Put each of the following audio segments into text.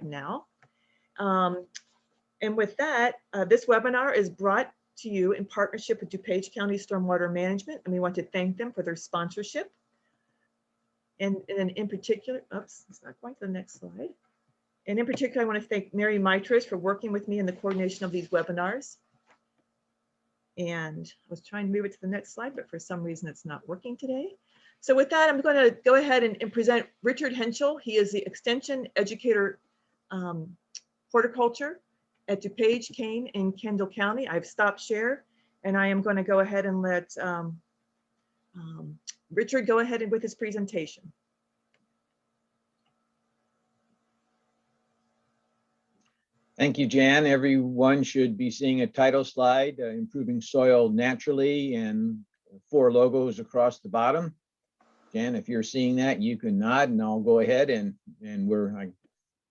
now. And with that, this webinar is brought to you in partnership with DuPage County Stormwater Management, and we want to thank them for their sponsorship. And then in particular, oops, it's not quite the next slide. And in particular, I want to thank Mary Mitris for working with me in the coordination of these webinars. And I was trying to move it to the next slide, but for some reason it's not working today. So with that, I'm going to go ahead and present Richard Henschel. He is the Extension Educator Horticulture at DuPage, Kane, and Kendall County. I've stopped share, and I am going to go ahead and let Richard go ahead with his presentation. Thank you, Jan. Everyone should be seeing a title slide, Improving Soil Naturally, and 4 logos across the bottom. Jan, if you're seeing that, you can nod, and I'll go ahead and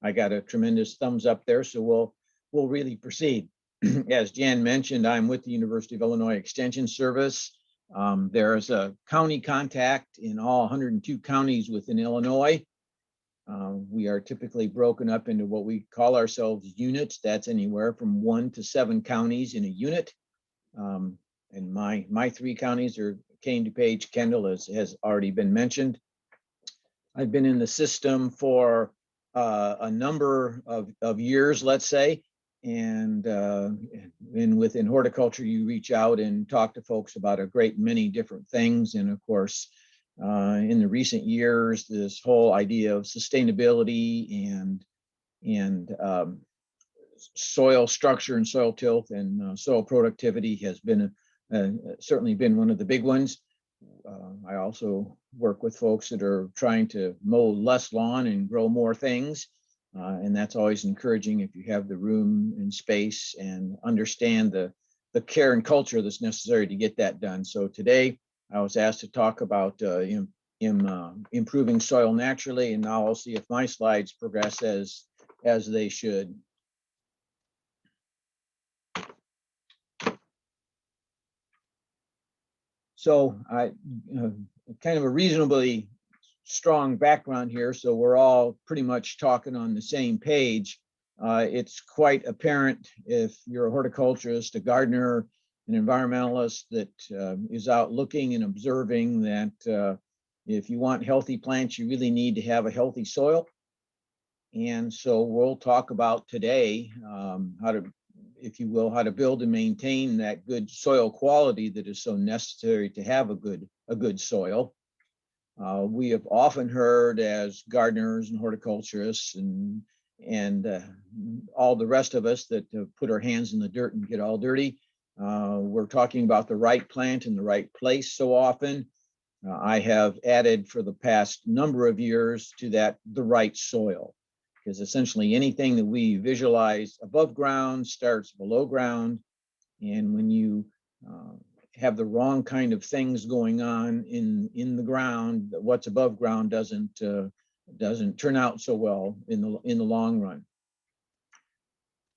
I got a tremendous thumbs up there, so we'll really proceed. As Jan mentioned, I'm with the University of Illinois Extension Service. There is a county contact in all 102 counties within Illinois. We are typically broken up into what we call ourselves units. That's anywhere from 1 to 7 counties in a unit. And my 3 counties are Kane, DuPage, Kendall, as has already been mentioned. I've been in the system for a number of years, let's say, and within horticulture, you reach out and talk to folks about a great many different things. And of course, in the recent years, this whole idea of sustainability and soil structure and soil tilth and soil productivity has been certainly been one of the big ones. I also work with folks that are trying to mow less lawn and grow more things. And that's always encouraging if you have the room and space and understand the care and culture that's necessary to get that done. So today I was asked to talk about improving soil naturally, and now I'll see if my slides progress as they should. So I kind of a reasonably strong background here, so we're all pretty much talking on the same page. It's quite apparent if you're a horticulturist, a gardener, an environmentalist that is out looking and observing that if you want healthy plants, you really need to have a healthy soil. And so we'll talk about today how to, if you will, how to build and maintain that good soil quality that is so necessary to have a good soil. We have often heard as gardeners and horticulturists and all the rest of us that put our hands in the dirt and get all dirty. We're talking about the right plant in the right place so often. I have added for the past number of years to that the right soil, because essentially anything that we visualize above ground starts below ground. And when you have the wrong kind of things going on in the ground, what's above ground doesn't turn out so well in the long run.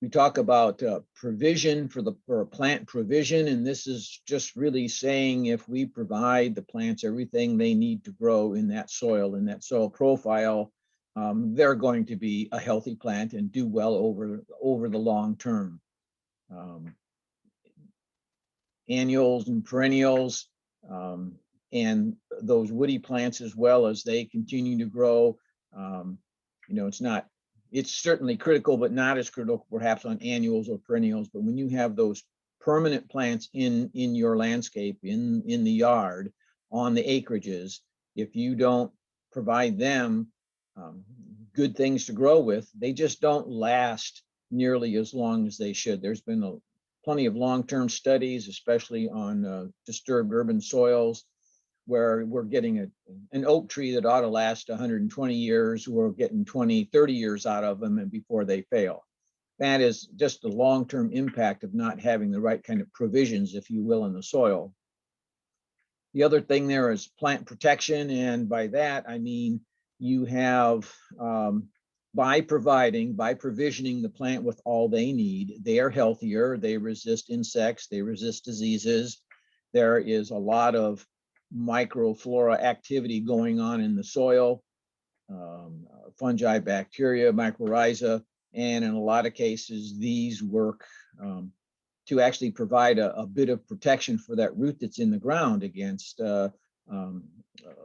We talk about provision for plant provision, and this is just really saying if we provide the plants everything they need to grow in that soil profile, they're going to be a healthy plant and do well over the long term. Annuals and perennials, and those woody plants as well, as they continue to grow. It's certainly critical, but not as critical perhaps on annuals or perennials. But when you have those permanent plants in your landscape, in the yard, on the acreages, if you don't provide them good things to grow with, they just don't last nearly as long as they should. There's been plenty of long-term studies, especially on disturbed urban soils, where we're getting an oak tree that ought to last 120 years, we're getting 20, 30 years out of them and before they fail. That is just the long-term impact of not having the right kind of provisions, if you will, in the soil. The other thing there is plant protection, and by that I mean you have by provisioning the plant with all they need, they are healthier, they resist insects, they resist diseases. There is a lot of microflora activity going on in the soil, fungi, bacteria, mycorrhiza, And in a lot of cases, these work to actually provide a bit of protection for that root that's in the ground against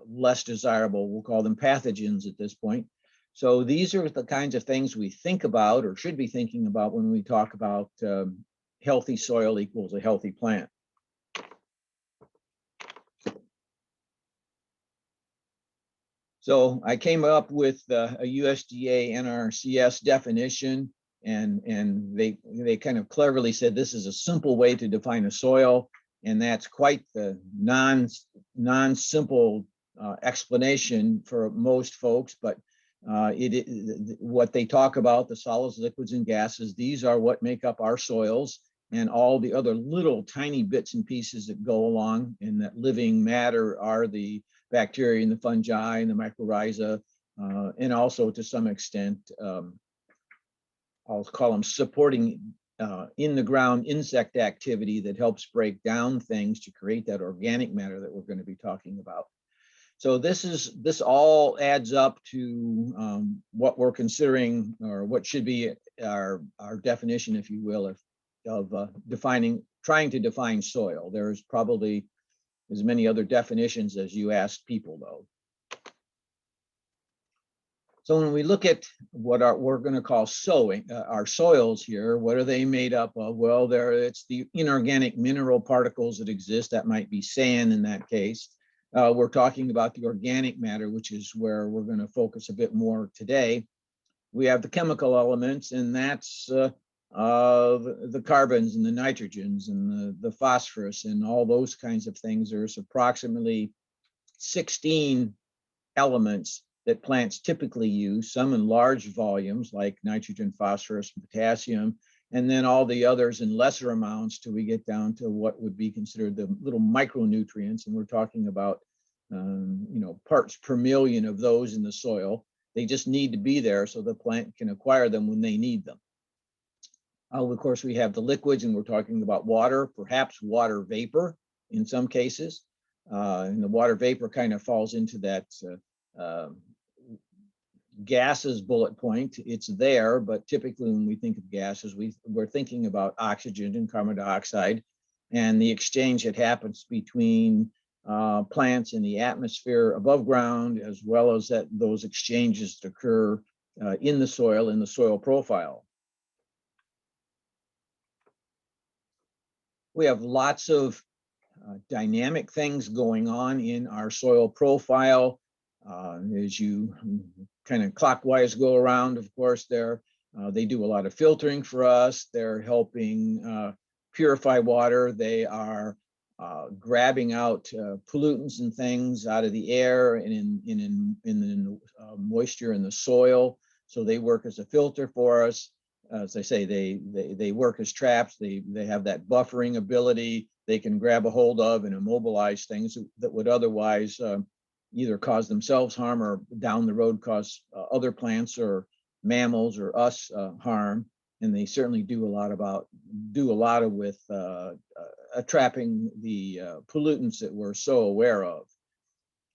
less desirable, we'll call them pathogens at this point. So these are the kinds of things we think about or should be thinking about when we talk about healthy soil equals a healthy plant. So I came up with a USDA NRCS definition, and they kind of cleverly said this is a simple way to define a soil, and that's quite the non-simple explanation for most folks, but what they talk about, the solids, liquids, and gases, these are what make up our soils, and all the other little tiny bits and pieces that go along in that living matter are the bacteria and the fungi and the mycorrhiza, and also to some extent, I'll call them supporting in the ground insect activity that helps break down things to create that organic matter that we're going to be talking about. So this all adds up to what we're considering, or what should be our definition, if you will, of trying to define soil. There's probably as many other definitions as you asked people, though. So when we look at what we're going to call our soils here, what are they made up of? Well, it's the inorganic mineral particles that exist. That might be sand in that case. We're talking about the organic matter, which is where we're going to focus a bit more today. We have the chemical elements, and that's the carbons and the nitrogens and the phosphorus and all those kinds of things. There's approximately 16 elements that plants typically use, some in large volumes like nitrogen, phosphorus, and potassium, and then all the others in lesser amounts till we get down to what would be considered the little micronutrients. And we're talking about parts per million of those in the soil. They just need to be there so the plant can acquire them when they need them. Of course, we have the liquids, and we're talking about water, perhaps water vapor in some cases. And the water vapor kind of falls into that gases bullet point. It's there, but typically when we think of gases, we're thinking about oxygen and carbon dioxide and the exchange that happens between plants in the atmosphere above ground, as well as those exchanges that occur in the soil profile. We have lots of dynamic things going on in our soil profile. As you kind of clockwise go around, of course, they do a lot of filtering for us. They're helping purify water. They are grabbing out pollutants and things out of the air and in the moisture in the soil. So they work as a filter for us. As I say, they work as traps. They have that buffering ability. They can grab a hold of and immobilize things that would otherwise either cause themselves harm or down the road cause other plants or mammals or us harm. And they certainly do a lot with trapping the pollutants that we're so aware of.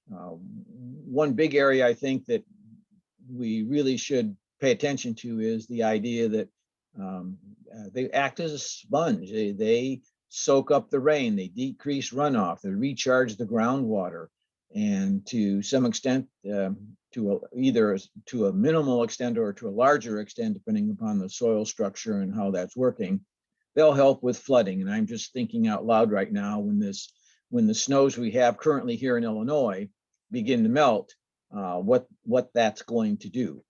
One big area I think that we really should pay attention to is the idea that they act as a sponge. They soak up the rain, they decrease runoff, they recharge the groundwater, and to some extent, either to a minimal extent or to a larger extent, depending upon the soil structure and how that's working, they'll help with flooding. And I'm just thinking out loud right now, when the snows we have currently here in Illinois begin to melt, what that's going to do.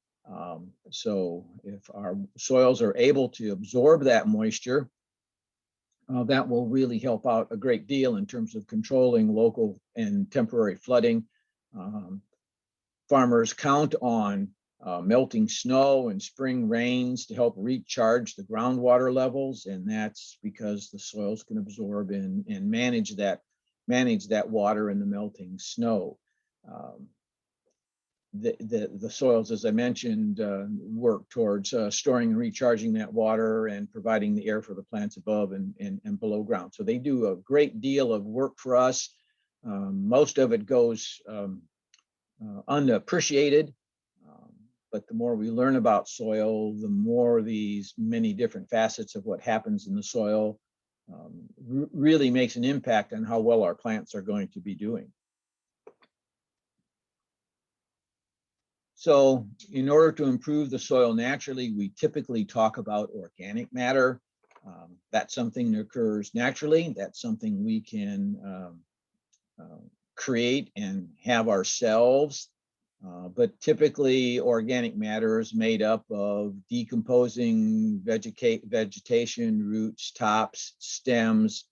So if our soils are able to absorb that moisture, that will really help out a great deal in terms of controlling local and temporary flooding. Farmers count on melting snow and spring rains to help recharge the groundwater levels, and that's because the soils can absorb and manage that water in the melting snow. The soils, as I mentioned, work towards storing and recharging that water and providing the air for the plants above and below ground. So they do a great deal of work for us. Most of it goes unappreciated. but the more we learn about soil, the more these many different facets of what happens in the soil really makes an impact on how well our plants are going to be doing. So in order to improve the soil naturally, we typically talk about organic matter. That's something that occurs naturally. That's something we can create and have ourselves. But typically organic matter is made up of decomposing vegetation, roots, tops, stems,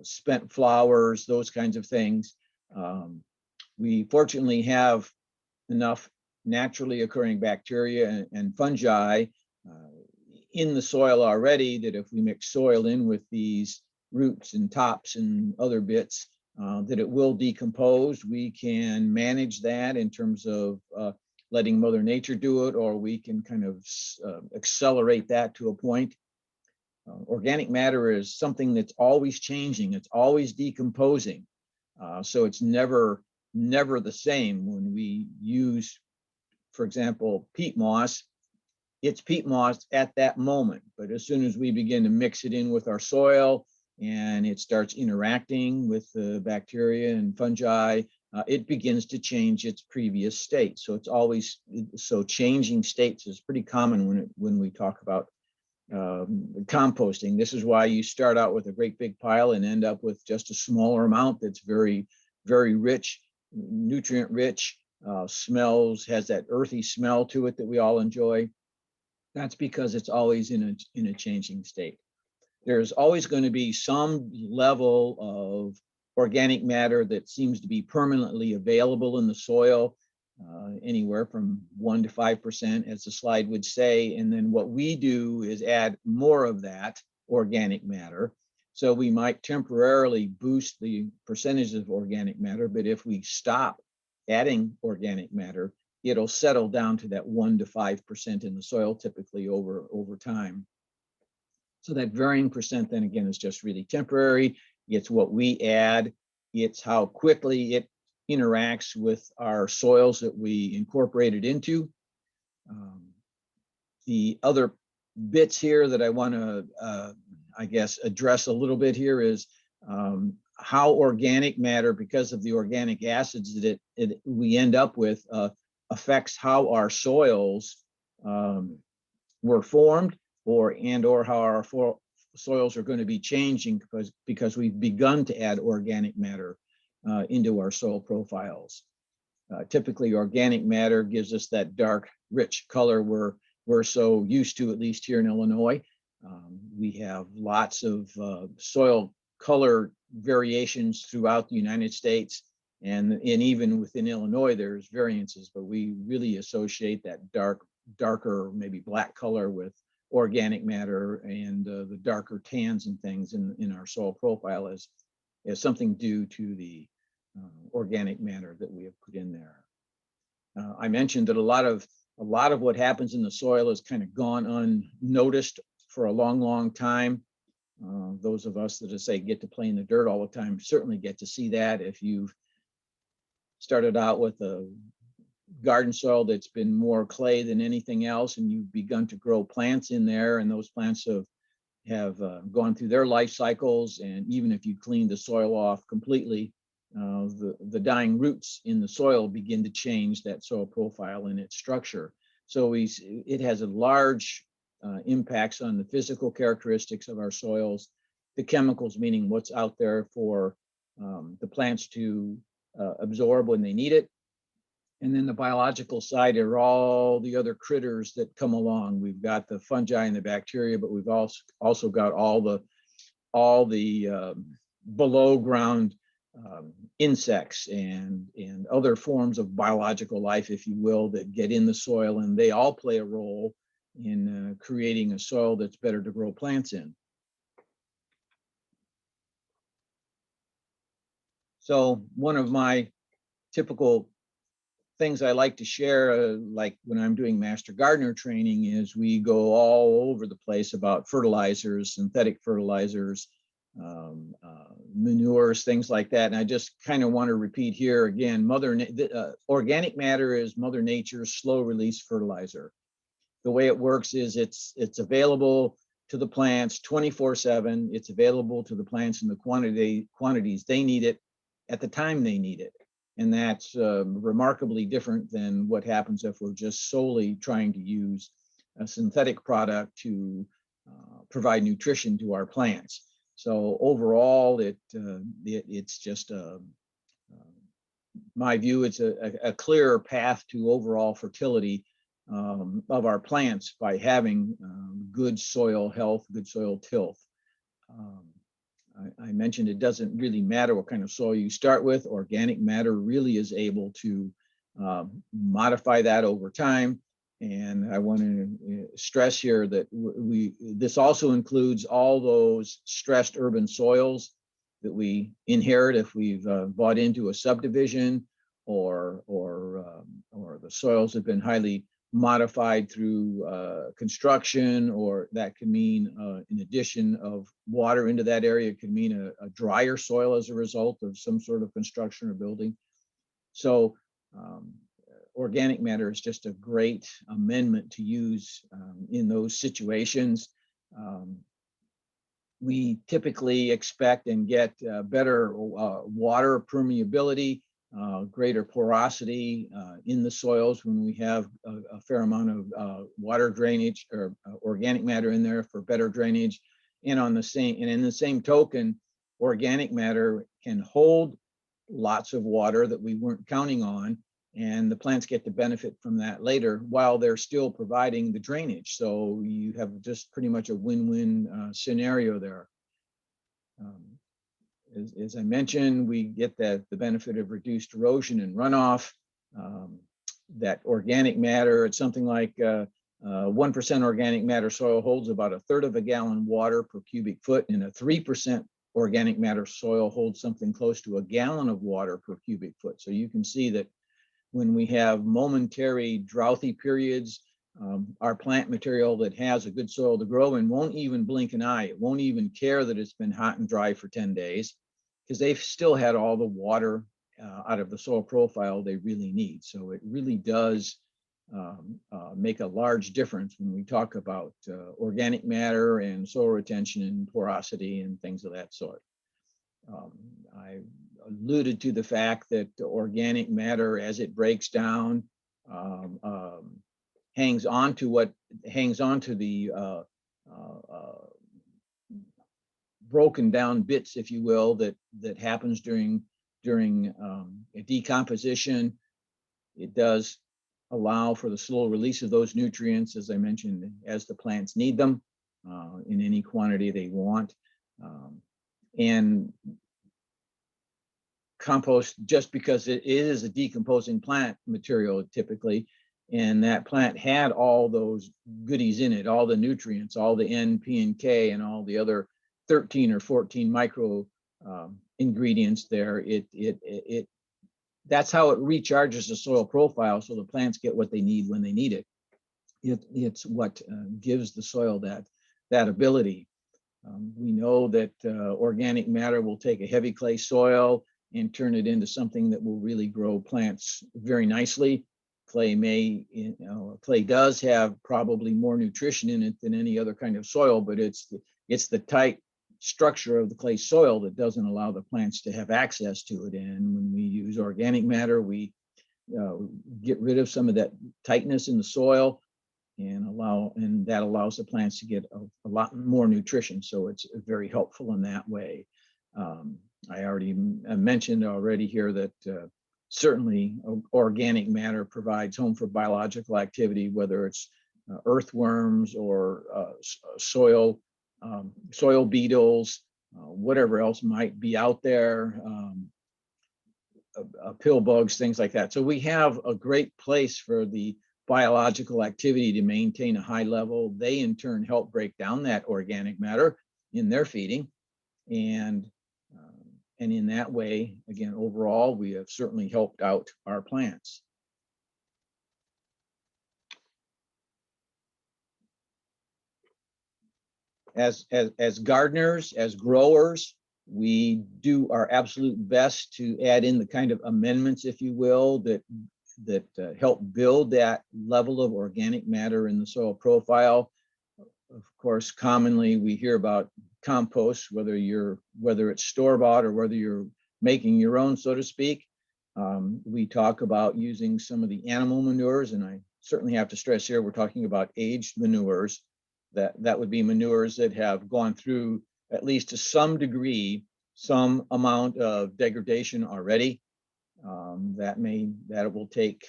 spent flowers, those kinds of things. We fortunately have enough naturally occurring bacteria and fungi in the soil already that if we mix soil in with these roots and tops and other bits, that it will decompose. We can manage that in terms of letting Mother Nature do it, or we can kind of accelerate that to a point. Organic matter is something that's always changing. It's always decomposing. So it's never the same. When we use, for example, peat moss, it's peat moss at that moment. But as soon as we begin to mix it in with our soil and it starts interacting with the bacteria and fungi, it begins to change its previous state. So it's always, so changing states is pretty common when we talk about composting. This is why you start out with a great big pile and end up with just a smaller amount that's very, very rich, nutrient rich, smells, has that earthy smell to it that we all enjoy. That's because it's always in a changing state. There's always going to be some level of organic matter that seems to be permanently available in the soil, anywhere from 1 to 5%, as the slide would say. And then what we do is add more of that organic matter. So we might temporarily boost the percentage of organic matter, but if we stop adding organic matter, it'll settle down to that 1 to 5% in the soil, typically over time. So that varying percent then again is just really temporary. It's what we add. It's how quickly it interacts with our soils that we incorporate it into. The other bits here that I want to, I guess, address a little bit here is how organic matter, because of the organic acids that we end up with, affects how our soils were formed, or how our soils are going to be changing because we've begun to add organic matter into our soil profiles. Typically, organic matter gives us that dark, rich color we're so used to, at least here in Illinois. We have lots of soil color variations throughout the United States, and even within Illinois, there's variances, but we really associate that darker, maybe black color with organic matter, and the darker tans and things in our soil profile as something due to the organic matter that we have put in there. I mentioned that a lot of what happens in the soil has kind of gone unnoticed for a long time. Those of us that say get to play in the dirt all the time certainly get to see that. If you've started out with a garden soil that's been more clay than anything else, and you've begun to grow plants in there, and those plants have gone through their life cycles, and even if you clean the soil off completely, the dying roots in the soil begin to change that soil profile and its structure. So it has a large impacts on the physical characteristics of our soils, the chemicals, meaning what's out there for the plants to absorb when they need it. And then the biological side are all the other critters that come along. We've got the fungi and the bacteria, but we've also got all the below ground insects and other forms of biological life, if you will, that get in the soil, and they all play a role in creating a soil that's better to grow plants in. So one of my typical things I like to share, like when I'm doing master gardener training, is we go all over the place about fertilizers, synthetic fertilizers, manures, things like that. And I just kind of want to repeat here again, organic matter is Mother Nature's slow release fertilizer. The way it works is it's available to the plants 24/7. It's available to the plants in the quantities they need it at the time they need it. And that's remarkably different than what happens if we're just solely trying to use a synthetic product to provide nutrition to our plants. So overall, it's just my view, it's a clearer path to overall fertility of our plants by having good soil health, good soil tilth. I mentioned it doesn't really matter what kind of soil you start with. Organic matter really is able to modify that over time. And I want to stress here that this also includes all those stressed urban soils that we inherit if we've bought into a subdivision, or the soils have been highly modified through construction, or that could mean in addition of water into that area, it could mean a drier soil as a result of some sort of construction or building. So organic matter is just a great amendment to use in those situations. We typically expect and get better water permeability, greater porosity in the soils when we have a fair amount of water drainage or organic matter in there for better drainage. And in the same token, organic matter can hold lots of water that we weren't counting on, and the plants get to benefit from that later while they're still providing the drainage. So you have just pretty much a win-win scenario there. As I mentioned, we get the benefit of reduced erosion and runoff. That organic matter, it's something like 1% organic matter soil holds about 1/3 of a gallon water per cubic foot, and a 3% organic matter soil holds something close to a gallon of water per cubic foot. So you can see that when we have momentary drouthy periods, our plant material that has a good soil to grow in won't even blink an eye. It won't even care that it's been hot and dry for 10 days because they've still had all the water out of the soil profile they really need. So it really does make a large difference when we talk about organic matter and soil retention and porosity and things of that sort. I alluded to the fact that organic matter, as it breaks down, hangs on to the broken down bits, if you will, that happens during a decomposition. It does allow for the slow release of those nutrients, as I mentioned, as the plants need them in any quantity they want. And compost, just because it is a decomposing plant material typically, and that plant had all those goodies in it, all the nutrients, all the N, P, and K, and all the other 13 or 14 micro ingredients there, that's how it recharges the soil profile, so the plants get what they need when they need it. It's what gives the soil that ability. We know that organic matter will take a heavy clay soil and turn it into something that will really grow plants very nicely. Clay clay does have probably more nutrition in it than any other kind of soil, but it's the tight structure of the clay soil that doesn't allow the plants to have access to it. And when we use organic matter, we get rid of some of that tightness in the soil and that allows the plants to get a lot more nutrition. So it's very helpful in that way. I already mentioned here that certainly organic matter provides home for biological activity, whether it's earthworms or soil beetles, whatever else might be out there, pill bugs, things like that. So we have a great place for the biological activity to maintain a high level. They in turn help break down that organic matter in their feeding. And in that way, again, overall, we have certainly helped out our plants. As gardeners, as growers, We do our absolute best to add in the kind of amendments, if you will, that help build that level of organic matter in the soil profile. Of course, commonly we hear about compost, whether it's store-bought or whether you're making your own, so to speak. We talk about using some of the animal manures, and I certainly have to stress here, we're talking about aged manures. That would be manures that have gone through, at least to some degree, some amount of degradation already. That will take,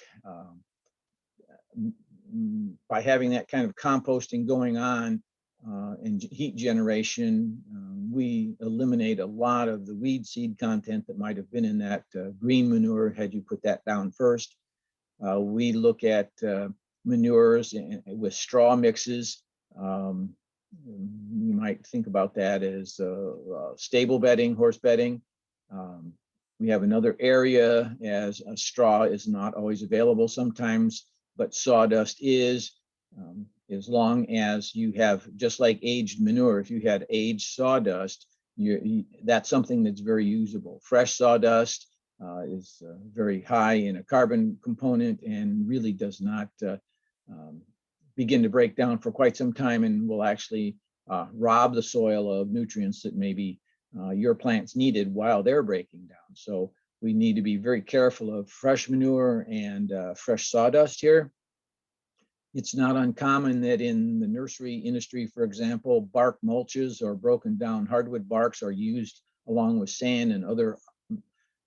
by having that kind of composting going on and heat generation, we eliminate a lot of the weed seed content that might have been in that green manure had you put that down first. We look at manures with straw mixes. You might think about that as stable bedding, horse bedding. We have another area as straw is not always available sometimes, but sawdust is, as long as you have, just like aged manure, if you had aged sawdust, that's something that's very usable. Fresh sawdust is very high in a carbon component and really does not begin to break down for quite some time, and will actually rob the soil of nutrients that maybe your plants needed while they're breaking down. So we need to be very careful of fresh manure and fresh sawdust here. It's not uncommon that in the nursery industry, for example, bark mulches or broken down hardwood barks are used along with sand and other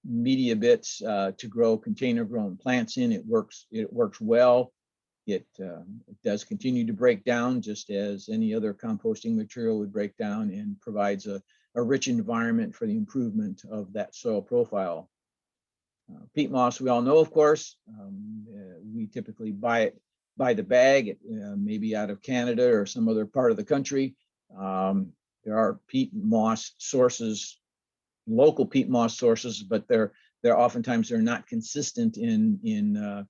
media bits to grow container grown plants in. It works well. It does continue to break down just as any other composting material would break down, and provides a rich environment for the improvement of that soil profile. Peat moss, we all know, of course. We typically buy it by the bag, maybe out of Canada or some other part of the country. There are peat moss sources, local peat moss sources, but they're oftentimes they're not consistent in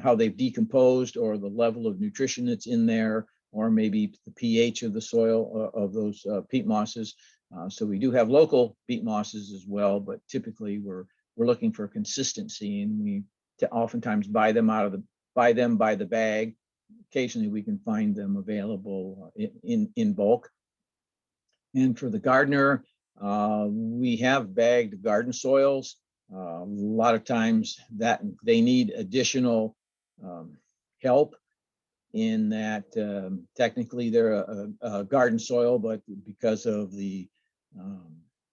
how they've decomposed or the level of nutrition that's in there, or maybe the pH of the soil of those peat mosses. So we do have local peat mosses as well, but typically we're looking for consistency, and we oftentimes buy them by the bag. Occasionally we can find them available in bulk. And for the gardener, we have bagged garden soils. A lot of times that they need additional help in that technically they're a garden soil, but because of the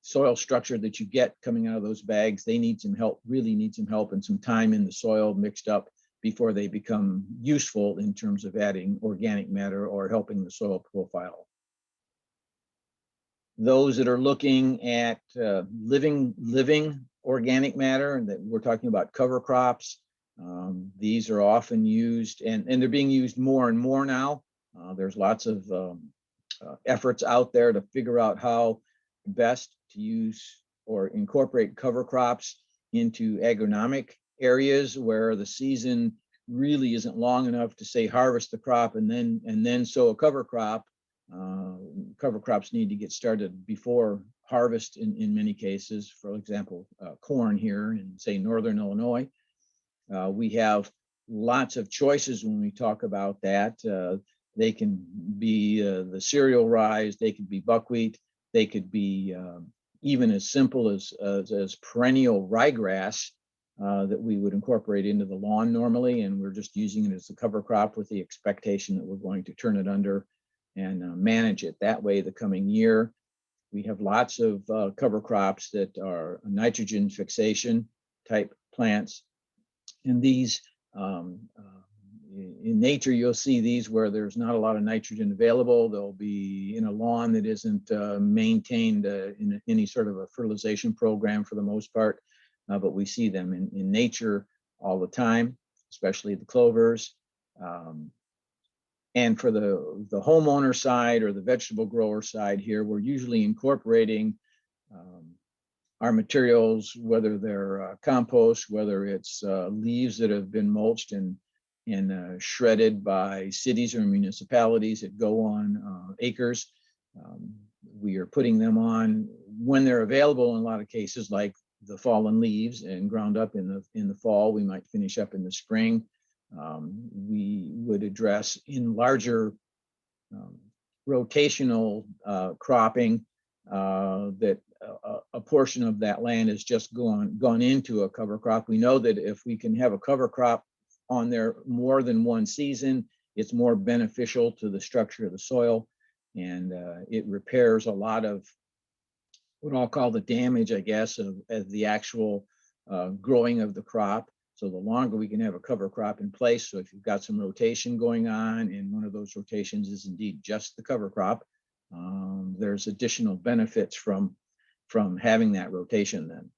soil structure that you get coming out of those bags, they need some help, really need some help and some time in the soil mixed up before they become useful in terms of adding organic matter or helping the soil profile. Those that are looking at living organic matter, and that we're talking about cover crops, these are often used, and they're being used more and more now. There's lots of efforts out there to figure out how best to use or incorporate cover crops into agronomic areas where the season really isn't long enough to, say, harvest the crop and then sow a cover crop. Cover crops need to get started before harvest in many cases. For example, corn here in, say, northern Illinois. We have lots of choices when we talk about that. They can be the cereal rye, they could be buckwheat, they could be even as simple as perennial ryegrass that we would incorporate into the lawn normally, and we're just using it as a cover crop with the expectation that we're going to turn it under and manage it that way the coming year. We have lots of cover crops that are nitrogen fixation type plants, and these in nature you'll see these where there's not a lot of nitrogen available. They'll be in a lawn that isn't maintained in any sort of a fertilization program for the most part, but we see them in nature all the time, especially the clovers. And for the homeowner side or the vegetable grower side here, we're usually incorporating our materials, whether they're compost, whether it's leaves that have been mulched and shredded by cities or municipalities that go on acres. We are putting them on when they're available in a lot of cases, like the fallen leaves and ground up in the fall. We might finish up in the spring. We would address in larger rotational cropping that a portion of that land has just gone into a cover crop. We know that if we can have a cover crop on there more than one season, it's more beneficial to the structure of the soil, and it repairs a lot of what I'll call the damage, I guess, of the actual growing of the crop. So the longer we can have a cover crop in place, so if you've got some rotation going on and one of those rotations is indeed just the cover crop, there's additional benefits from having that rotation then.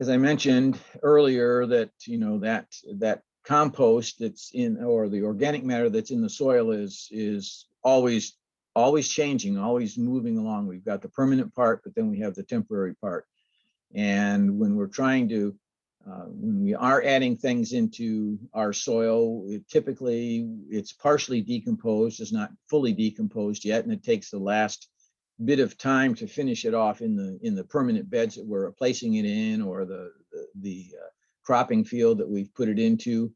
As I mentioned earlier, that that compost that's in, or the organic matter that's in the soil is always changing, always moving along. We've got the permanent part, but then we have the temporary part. And when we're trying to, when we are adding things into our soil, typically it's partially decomposed, it's not fully decomposed yet, and it takes the last bit of time to finish it off in the permanent beds that we're placing it in, or the cropping field that we've put it into.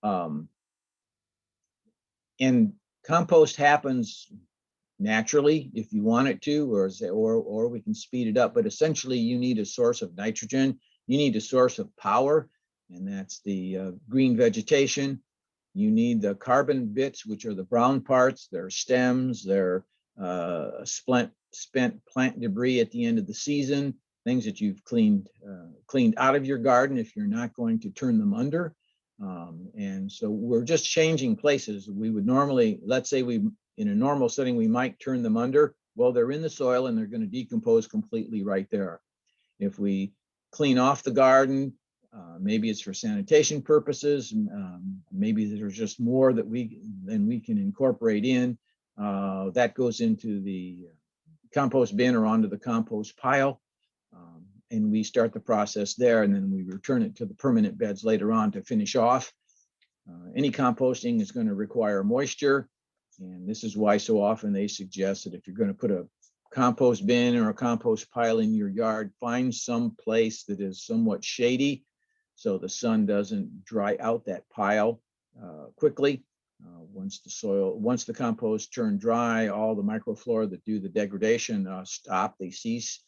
And compost happens naturally if you want it to, or we can speed it up. But essentially, you need a source of nitrogen. You need a source of power, and that's the green vegetation. You need the carbon bits, which are the brown parts. They're stems. They're spent plant debris at the end of the season, things that you've cleaned out of your garden if you're not going to turn them under. And so we're just changing places. We would normally, let's say in a normal setting, we might turn them under. Well, they're in the soil and they're going to decompose completely right there. If we clean off the garden, maybe it's for sanitation purposes, maybe there's just more that we can incorporate in. That goes into the compost bin or onto the compost pile, and we start the process there, and then we return it to the permanent beds later on to finish off. Any composting is going to require moisture, and this is why so often they suggest that if you're going to put a compost bin or a compost pile in your yard, find some place that is somewhat shady so the sun doesn't dry out that pile quickly. Once the compost turn dry, all the microflora that do the degradation stop, they cease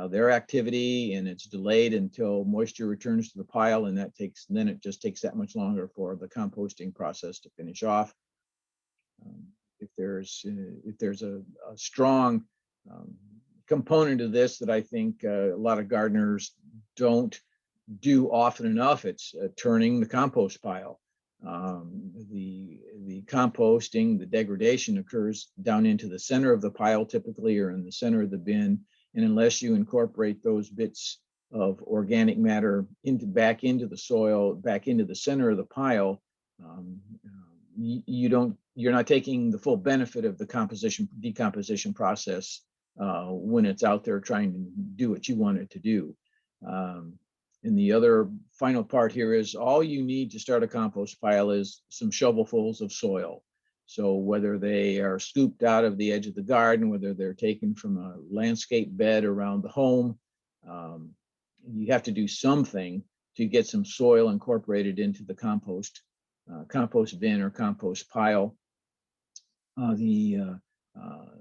their activity, and it's delayed until moisture returns to the pile, and then it just takes that much longer for the composting process to finish off. If there's a strong component of this that I think a lot of gardeners don't do often enough, it's turning the compost pile. The composting, the degradation occurs down into the center of the pile typically, or in the center of the bin. And unless you incorporate those bits of organic matter back into the soil, back into the center of the pile, you're not taking the full benefit of the decomposition process when it's out there trying to do what you want it to do. And the other final part here is all you need to start a compost pile is some shovelfuls of soil. So whether they are scooped out of the edge of the garden, whether they're taken from a landscape bed around the home, you have to do something to get some soil incorporated into the compost bin or compost pile.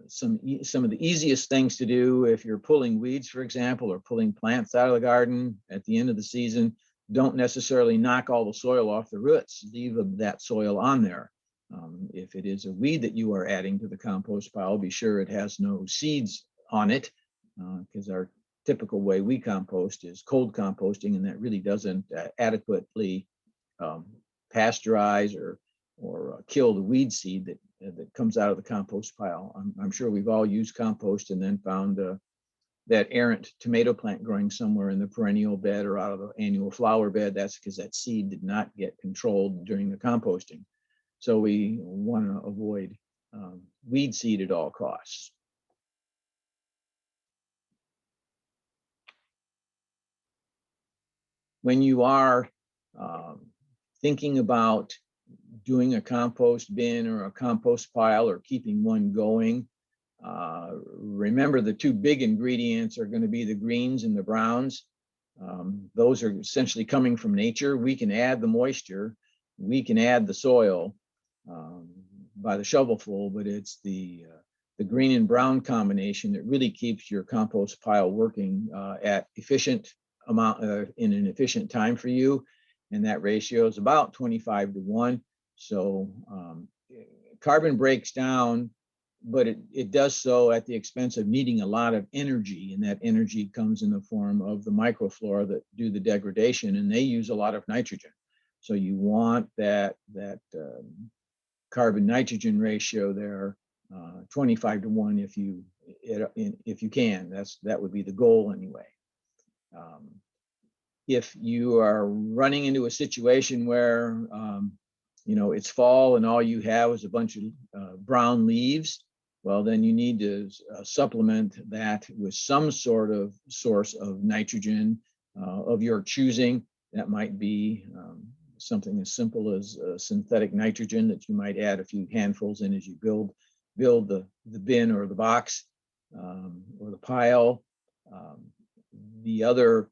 Some of the easiest things to do if you're pulling weeds, for example, or pulling plants out of the garden at the end of the season, don't necessarily knock all the soil off the roots. Leave that soil on there. If it is a weed that you are adding to the compost pile, be sure it has no seeds on it, because our typical way we compost is cold composting, and that really doesn't adequately pasteurize or kill the weed seed that comes out of the compost pile. I'm sure we've all used compost and then found that errant tomato plant growing somewhere in the perennial bed or out of the annual flower bed. That's because that seed did not get controlled during the composting. So we want to avoid weed seed at all costs. When you are thinking about doing a compost bin or a compost pile or keeping one going, remember the two big ingredients are going to be the greens and the browns. Those are essentially coming from nature. We can add the moisture, we can add the soil by the shovelful, but it's the green and brown combination that really keeps your compost pile working at efficient amount in an efficient time for you. And that ratio is about 25-1. So carbon breaks down, but it does so at the expense of needing a lot of energy. And that energy comes in the form of the microflora that do the degradation, and they use a lot of nitrogen. So you want that carbon nitrogen ratio there, 25-1 if you can. That would be the goal anyway. If you are running into a situation where it's fall and all you have is a bunch of brown leaves, well, then you need to supplement that with some sort of source of nitrogen of your choosing. That might be something as simple as synthetic nitrogen that you might add a few handfuls in as you build the bin or the box or the pile. The other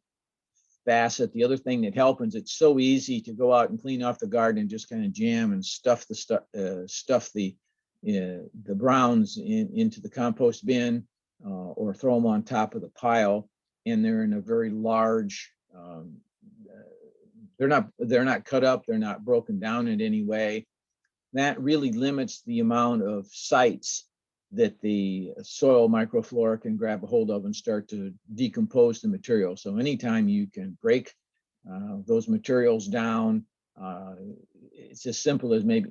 facet, the other thing that helps is it's so easy to go out and clean off the garden and just kind of jam and stuff the browns into the compost bin or throw them on top of the pile, and they're in a very large. They're not cut up. They're not broken down in any way. That really limits the amount of sites that the soil microflora can grab a hold of and start to decompose the material. So anytime you can break those materials down, it's as simple as maybe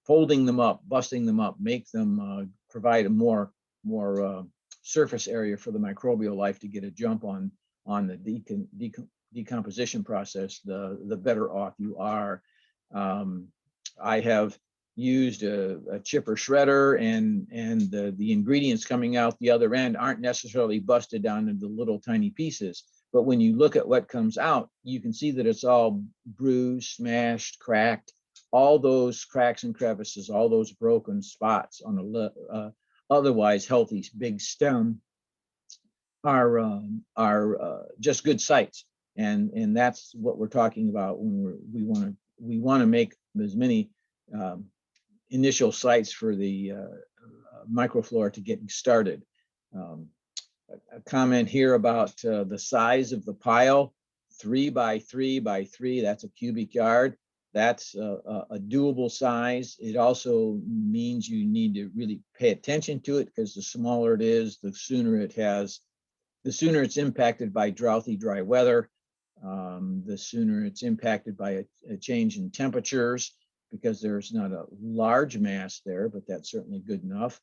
folding them up, busting them up, make them provide a more surface area for the microbial life to get a jump on the decomposition process, the better off you are. I have used a chipper shredder, and the ingredients coming out the other end aren't necessarily busted down into little tiny pieces. But when you look at what comes out, you can see that it's all bruised, smashed, cracked. All those cracks and crevices, all those broken spots on a otherwise healthy big stem are just good sites. And that's what we're talking about when we want to make as many initial sites for the microflora to get started. A comment here about the size of the pile, 3 by 3 by 3, that's a cubic yard. That's a doable size. It also means you need to really pay attention to it, because the smaller it is, the sooner it's impacted by droughty, dry weather. The sooner it's impacted by a change in temperatures, because there's not a large mass there, but that's certainly good enough.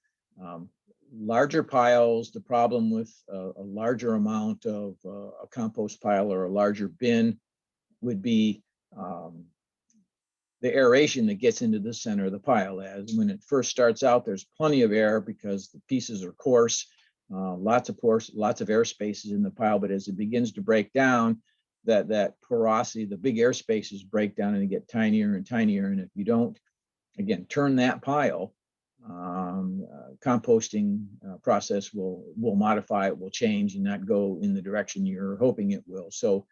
Larger piles, the problem with a larger amount of a compost pile or a larger bin would be the aeration that gets into the center of the pile. As when it first starts out, there's plenty of air because the pieces are coarse, lots of air spaces in the pile. But as it begins to break down, that porosity, the big air spaces break down and get tinier and tinier. And if you don't, again, turn that pile, composting process will modify it, will change, and not go in the direction you're hoping it will. So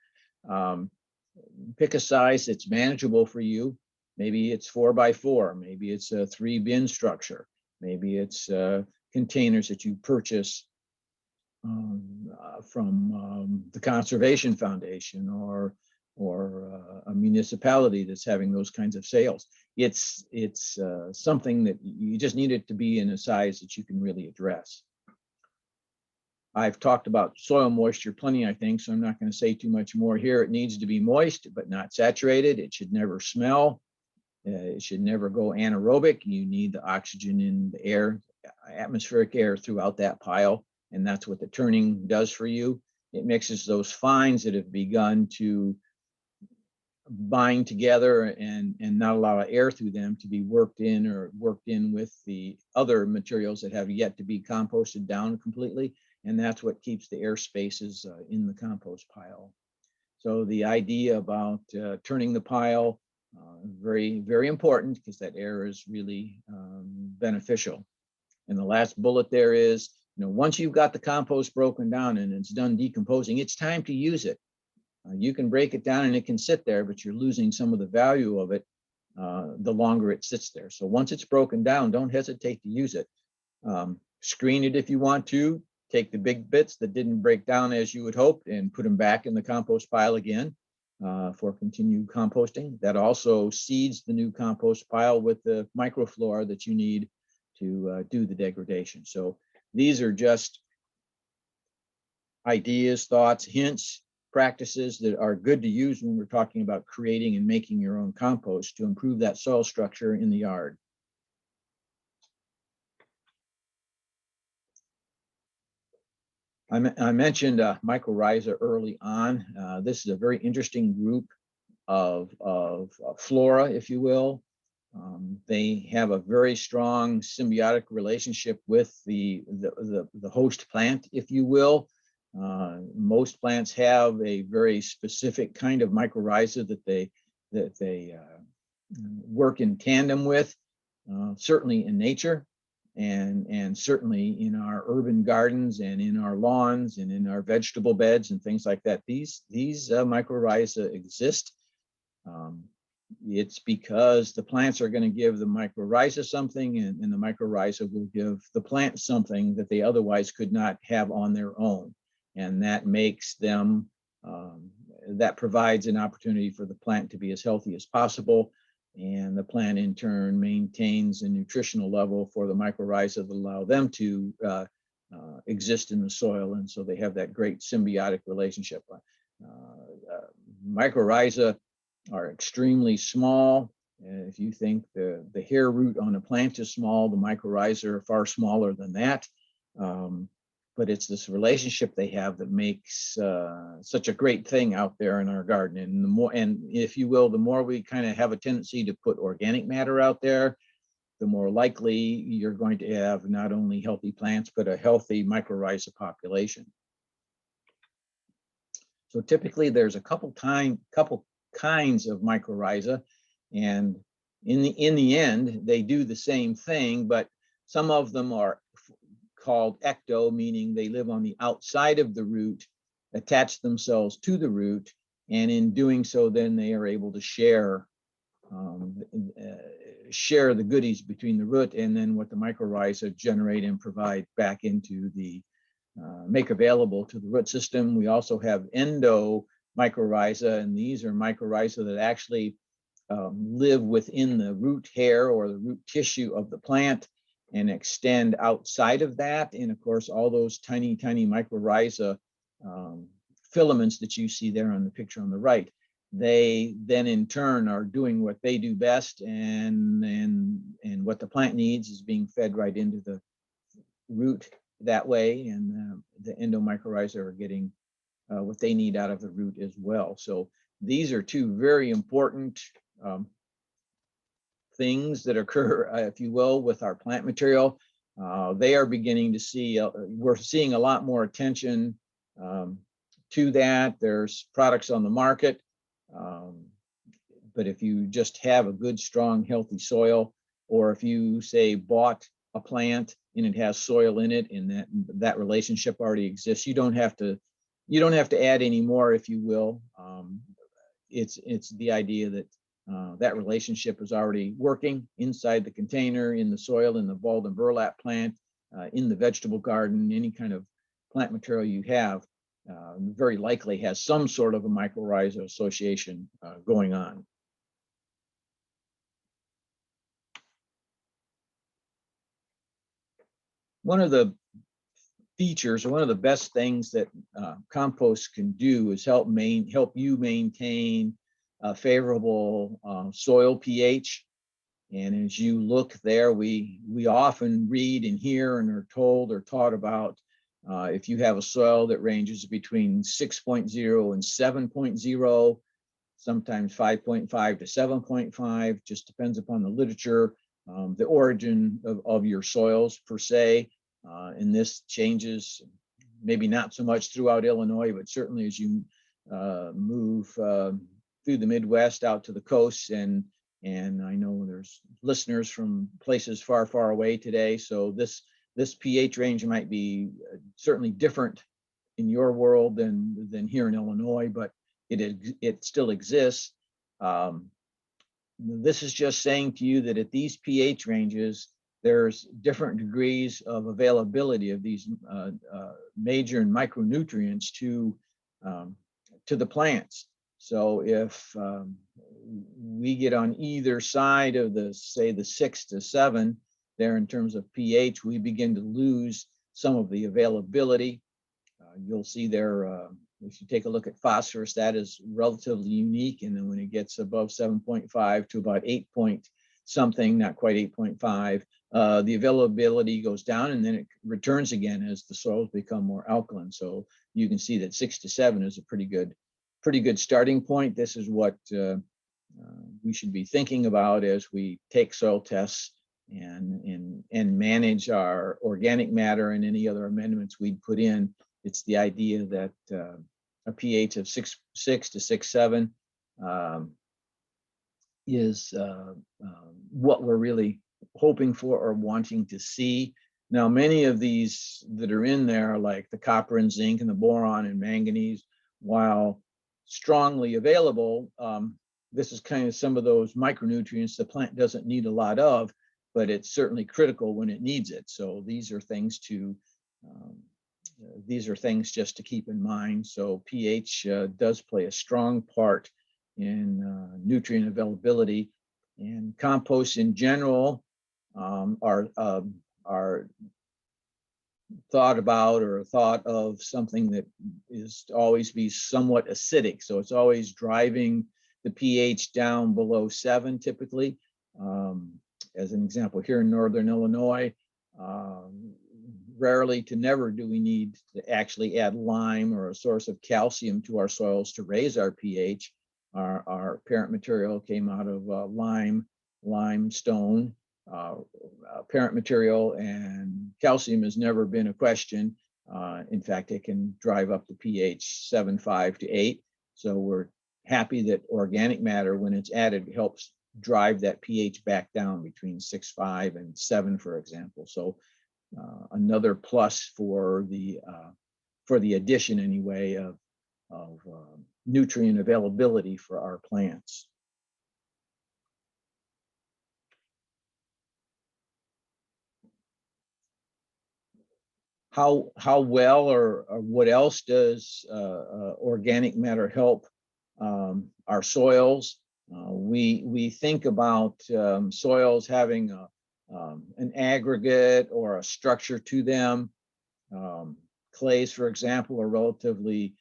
pick a size that's manageable for you. Maybe it's 4 by 4, maybe it's a 3 bin structure, maybe it's containers that you purchase from the Conservation Foundation or a municipality that's having those kinds of sales. It's something that you just need it to be in a size that you can really address. I've talked about soil moisture plenty, I think, so I'm not going to say too much more here. It needs to be moist, but not saturated. It should never smell. It should never go anaerobic. You need the oxygen in the air, atmospheric air throughout that pile. And that's what the turning does for you. It mixes those fines that have begun to bind together and not allow air through them to be worked in with the other materials that have yet to be composted down completely. And that's what keeps the air spaces in the compost pile. So the idea about turning the pile, very, very important because that air is really beneficial. And the last bullet there is, once you've got the compost broken down and it's done decomposing, it's time to use it. You can break it down and it can sit there, but you're losing some of the value of it the longer it sits there. So once it's broken down, don't hesitate to use it. Screen it if you want to. Take the big bits that didn't break down as you would hope and put them back in the compost pile again for continued composting. That also seeds the new compost pile with the microflora that you need to do the degradation. So these are just ideas, thoughts, hints, practices that are good to use when we're talking about creating and making your own compost to improve that soil structure in the yard. I mentioned Mycorrhiza early on. This is a very interesting group of flora, if you will. They have a very strong symbiotic relationship with the host plant, if you will. Most plants have a very specific kind of mycorrhiza that they work in tandem with, certainly in nature, and certainly in our urban gardens and in our lawns and in our vegetable beds and things like that. These mycorrhiza exist. It's because the plants are going to give the mycorrhiza something, and the mycorrhiza will give the plant something that they otherwise could not have on their own. And that makes them, that provides an opportunity for the plant to be as healthy as possible. And the plant in turn maintains a nutritional level for the mycorrhiza that allow them to exist in the soil. And so they have that great symbiotic relationship. Mycorrhiza are extremely small. If you think the hair root on a plant is small, the mycorrhiza are far smaller than that. But it's this relationship they have that makes such a great thing out there in our garden. And the more, and if you will, the more we kind of have a tendency to put organic matter out there, the more likely you're going to have not only healthy plants, but a healthy mycorrhiza population. So typically there's a couple kinds of mycorrhiza, and in the end, they do the same thing, but some of them are called ecto, meaning they live on the outside of the root, attach themselves to the root, and in doing so, then they are able to share the goodies between the root and then what the mycorrhiza generate and provide back into the make available to the root system. We also have endo mycorrhiza, and these are mycorrhiza that actually live within the root hair or the root tissue of the plant and extend outside of that. And of course, all those tiny, tiny mycorrhiza filaments that you see there on the picture on the right, they then in turn are doing what they do best, and what the plant needs is being fed right into the root that way, and the endomycorrhiza are getting what they need out of the root as well. So these are two very important things that occur, if you will, with our plant material. They are beginning to see, we're seeing a lot more attention to that. There's products on the market, but if you just have a good, strong, healthy soil, or if you say bought a plant and it has soil in it and that relationship already exists, you don't have to add any more, if you will. It's the idea that that relationship is already working inside the container, in the soil, in the bulb and burlap plant, in the vegetable garden. Any kind of plant material you have very likely has some sort of a mycorrhiza association going on. One of the features, or one of the best things that compost can do is help you maintain a favorable soil pH. And as you look there, we often read and hear and are told or taught about if you have a soil that ranges between 6.0 and 7.0, sometimes 5.5 to 7.5, just depends upon the literature, the origin of your soils per se. And this changes, maybe not so much throughout Illinois, but certainly as you move through the Midwest out to the coasts and And I know there's listeners from places far, far away today. So this pH range might be certainly different in your world than here in Illinois, but it still exists. This is just saying to you that at these pH ranges, there's different degrees of availability of these major and micronutrients to the plants. So if we get on either side of the, say, the 6 to 7 there in terms of pH, we begin to lose some of the availability. You'll see there, if you take a look at phosphorus, that is relatively unique. And then when it gets above 7.5 to about 8 point something, not quite 8.5, the availability goes down and then it returns again as the soils become more alkaline. So you can see that 6 to 7 is a pretty good starting point. This is what we should be thinking about as we take soil tests and manage our organic matter and any other amendments we'd put in. It's the idea that a pH of 6 to 6.7 is what we're really hoping for or wanting to see. Now, many of these that are in there, like the copper and zinc and the boron and manganese, while strongly available, this is kind of some of those micronutrients the plant doesn't need a lot of, but it's certainly critical when it needs it. So these are things just to keep in mind. So pH does play a strong part in nutrient availability, and compost in general are thought about or thought of something that is to always be somewhat acidic. So it's always driving the pH down below 7 typically. As an example, here in Northern Illinois, rarely to never do we need to actually add lime or a source of calcium to our soils to raise our pH. Our parent material came out of limestone parent material, and calcium has never been a question. In fact, it can drive up the pH 7.5 to 8. So we're happy that organic matter, when it's added, helps drive that pH back down between 6.5 and 7, for example. So another plus for the addition anyway of nutrient availability for our plants. How well or what else does organic matter help our soils? We think about soils having an aggregate or a structure to them. Clays, for example, are relatively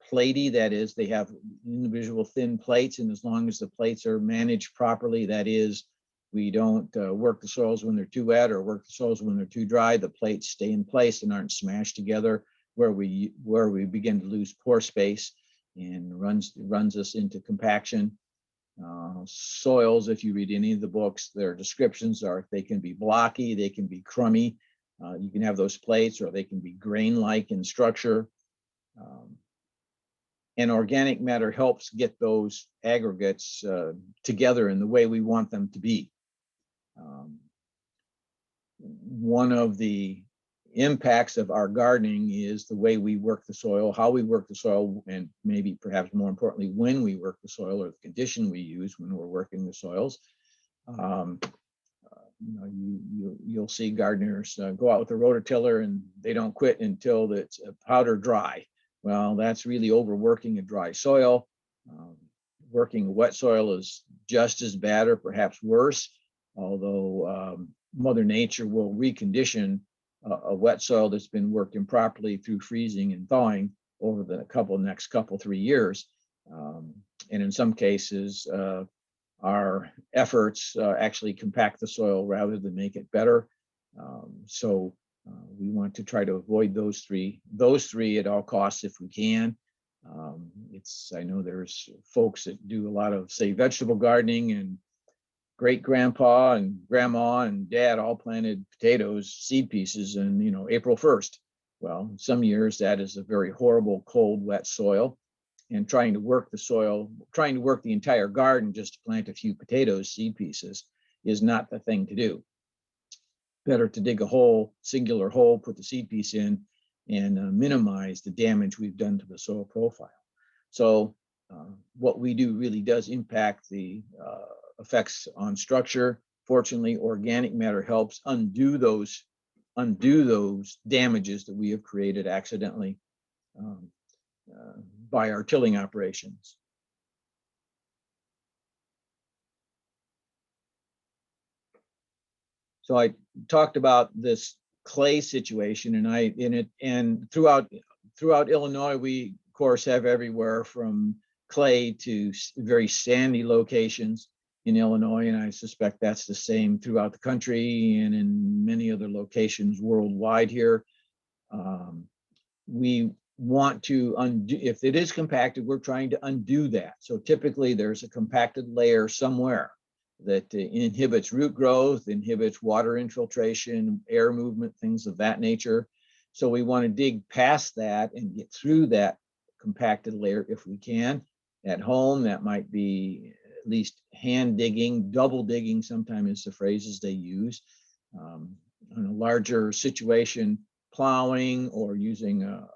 platy. That is, they have individual thin plates, and as long as the plates are managed properly, that is, we don't work the soils when they're too wet or work the soils when they're too dry, the plates stay in place and aren't smashed together where we begin to lose pore space and runs us into compaction. Soils, if you read any of the books, their descriptions are they can be blocky, they can be crummy. You can have those plates, or they can be grain-like in structure. And organic matter helps get those aggregates together in the way we want them to be. One of the impacts of our gardening is the way we work the soil, how we work the soil, and maybe perhaps more importantly, when we work the soil or the condition we use when we're working the soils. You'll see gardeners go out with a rototiller and they don't quit until it's powder dry. Well, that's really overworking a dry soil. Working a wet soil is just as bad or perhaps worse, although Mother Nature will recondition a wet soil that's been worked improperly through freezing and thawing over the next 3 years. And in some cases, our efforts actually compact the soil rather than make it better. So we want to try to avoid those three at all costs if we can. I know there's folks that do a lot of, say, vegetable gardening, and great grandpa and grandma and dad all planted potatoes, seed pieces, and April 1st. Well, some years that is a very horrible, cold, wet soil. and trying to work the soil, trying to work the entire garden just to plant a few potatoes, seed pieces, is not the thing to do. Better to dig a hole, singular hole, put the seed piece in, and minimize the damage we've done to the soil profile. So what we do really does impact the effects on structure. Fortunately, organic matter helps undo those damages that we have created accidentally by our tilling operations. So I talked about this clay situation, and throughout Illinois, we of course have everywhere from clay to very sandy locations in Illinois, and I suspect that's the same throughout the country and in many other locations worldwide here. We want to undo, if it is compacted, we're trying to undo that. So typically there's a compacted layer somewhere that inhibits root growth, inhibits water infiltration, air movement, things of that nature. So we want to dig past that and get through that compacted layer if we can. At home, that might be at least hand digging, double digging sometimes is the phrases they use. On a larger situation, plowing or using a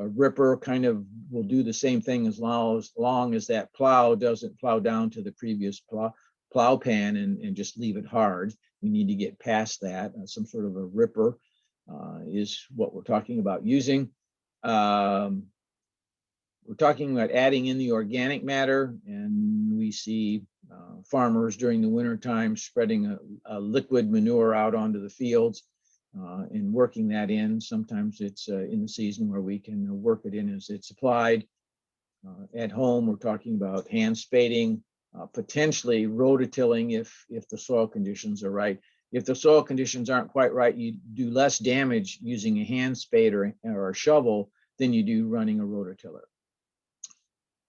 ripper kind of will do the same thing as long as that plow doesn't plow down to the previous plow pan and just leave it hard. We need to get past that. Some sort of a ripper is what we're talking about using. We're talking about adding in the organic matter, and we see farmers during the winter time spreading a liquid manure out onto the fields and working that in. Sometimes it's in the season where we can work it in as it's applied. At home, we're talking about hand spading, potentially rototilling if the soil conditions are right. If the soil conditions aren't quite right, you do less damage using a hand spade or a shovel than you do running a rototiller.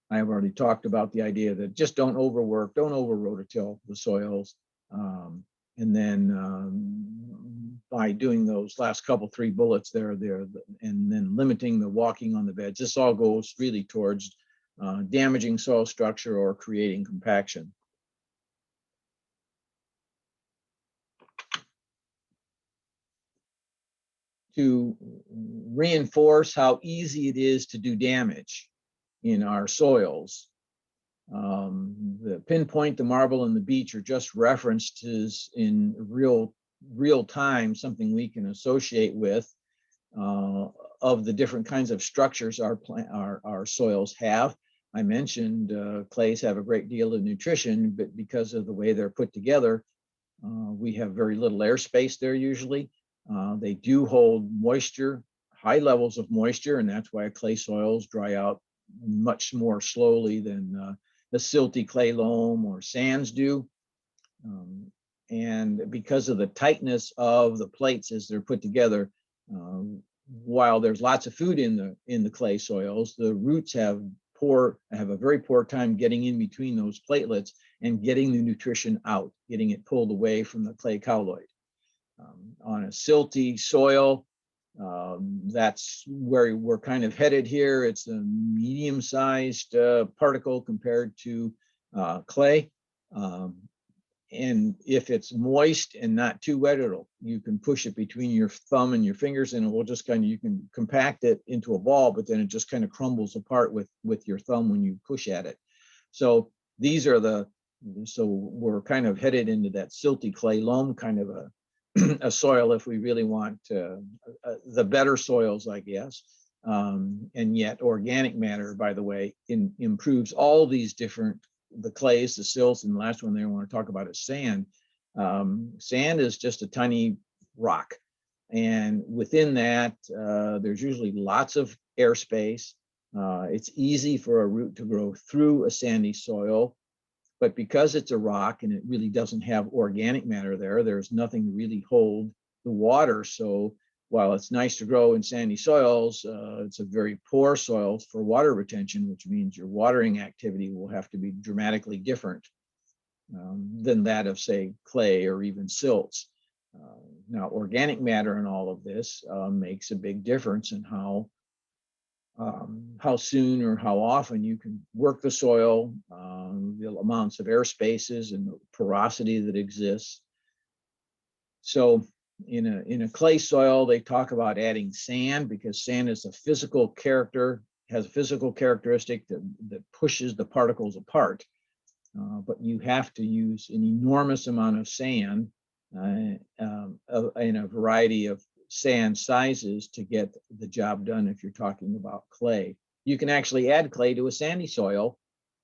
I have already talked about the idea that just don't overwork, don't over rototill the soils. And then by doing those last three bullets there, and then limiting the walking on the beds, this all goes really towards damaging soil structure or creating compaction. To reinforce how easy it is to do damage in our soils, the pinpoint, the marble, and the beach are just referenced as in real time, something we can associate with of the different kinds of structures our soils have. I mentioned clays have a great deal of nutrition, but because of the way they're put together, we have very little airspace there usually. They do hold moisture, high levels of moisture, and that's why clay soils dry out much more slowly than the silty clay loam or sands do. And because of the tightness of the plates as they're put together, while there's lots of food in the clay soils, the roots have a very poor time getting in between those platelets and getting the nutrition out, getting it pulled away from the clay colloid. On a silty soil, that's where we're kind of headed here. It's a medium-sized particle compared to clay. And if it's moist and not too wet, you can push it between your thumb and your fingers, and it will just you can compact it into a ball, but then it just kind of crumbles apart with your thumb when you push at it. So these are so we're kind of headed into that silty clay loam kind of a soil if we really want the better soils, I guess. And yet organic matter, by the way, improves all these different, the clays, the silts, and the last one there I want to talk about is sand. Sand is just a tiny rock. And within that, there's usually lots of airspace. It's easy for a root to grow through a sandy soil. But because it's a rock and it really doesn't have organic matter there's nothing to really hold the water. So while it's nice to grow in sandy soils, it's a very poor soil for water retention, which means your watering activity will have to be dramatically different than that of, say, clay or even silts. Now, organic matter in all of this makes a big difference in how how soon or how often you can work the soil, the amounts of air spaces and the porosity that exists. So in a clay soil, they talk about adding sand because sand is a physical character, has a physical characteristic that pushes the particles apart. But you have to use an enormous amount of sand in a variety of sand sizes to get the job done if you're talking about clay. You can actually add clay to a sandy soil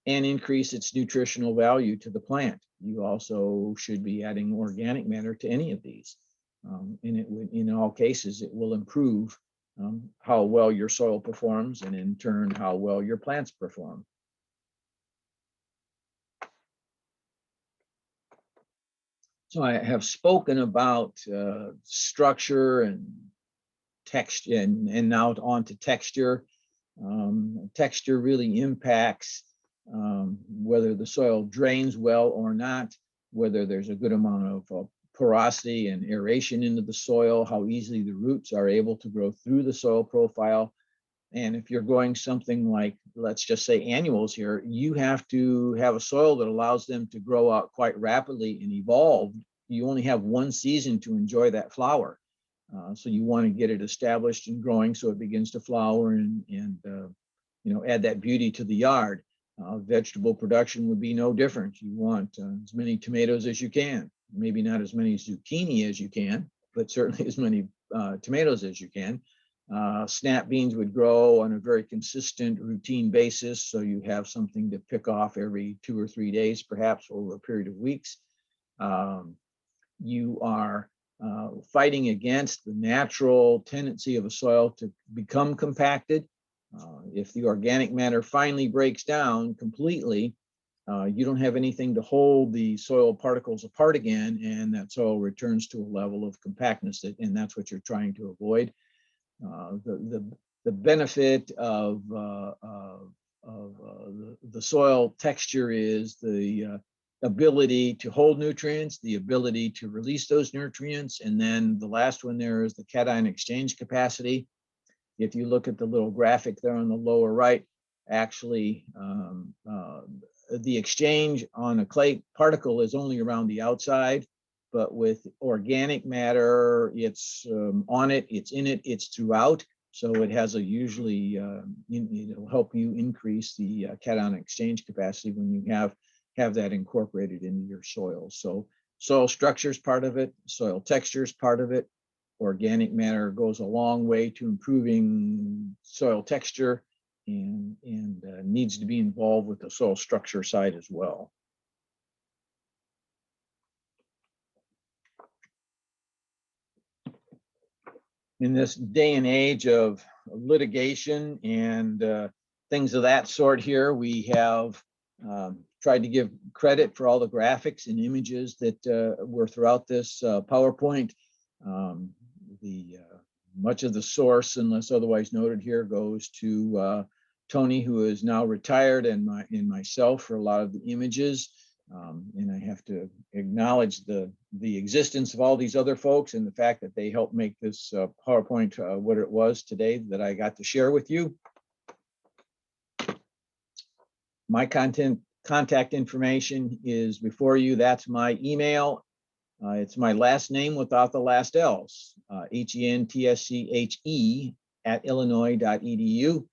and increase its nutritional value to the plant. You also should be adding organic matter to any of these. And it would, in all cases, it will improve how well your soil performs and in turn, how well your plants perform. So I have spoken about structure and texture and now on to texture. Texture really impacts whether the soil drains well or not, whether there's a good amount of porosity and aeration into the soil, how easily the roots are able to grow through the soil profile. And if you're going something like, let's just say annuals here, you have to have a soil that allows them to grow out quite rapidly and evolve. You only have one season to enjoy that flower. So you want to get it established and growing so it begins to flower and add that beauty to the yard. Vegetable production would be no different. You want as many tomatoes as you can, maybe not as many zucchini as you can, but certainly as many tomatoes as you can. Snap beans would grow on a very consistent routine basis. So you have something to pick off every 2 or 3 days, perhaps over a period of weeks. You are fighting against the natural tendency of a soil to become compacted. If the organic matter finally breaks down completely, you don't have anything to hold the soil particles apart again, and that soil returns to a level of compactness, and that's what you're trying to avoid. The benefit of the soil texture is the ability to hold nutrients, the ability to release those nutrients, and then the last one there is the cation exchange capacity. If you look at the little graphic there on the lower right, actually the exchange on a clay particle is only around the outside, but with organic matter, it's on it, it's in it, it's throughout. So it has a usually, it'll help you increase the cation exchange capacity when you have that incorporated into your soil. So soil structure is part of it, soil texture is part of it. Organic matter goes a long way to improving soil texture and needs to be involved with the soil structure side as well. In this day and age of litigation and things of that sort here, we have tried to give credit for all the graphics and images that were throughout this PowerPoint. Much of the source, unless otherwise noted here, goes to Tony, who is now retired, and myself for a lot of the images. And I have to acknowledge the existence of all these other folks and the fact that they helped make this PowerPoint what it was today that I got to share with you. My contact information is before you. That's my email. It's my last name without the last L's, hentsche@illinois.edu.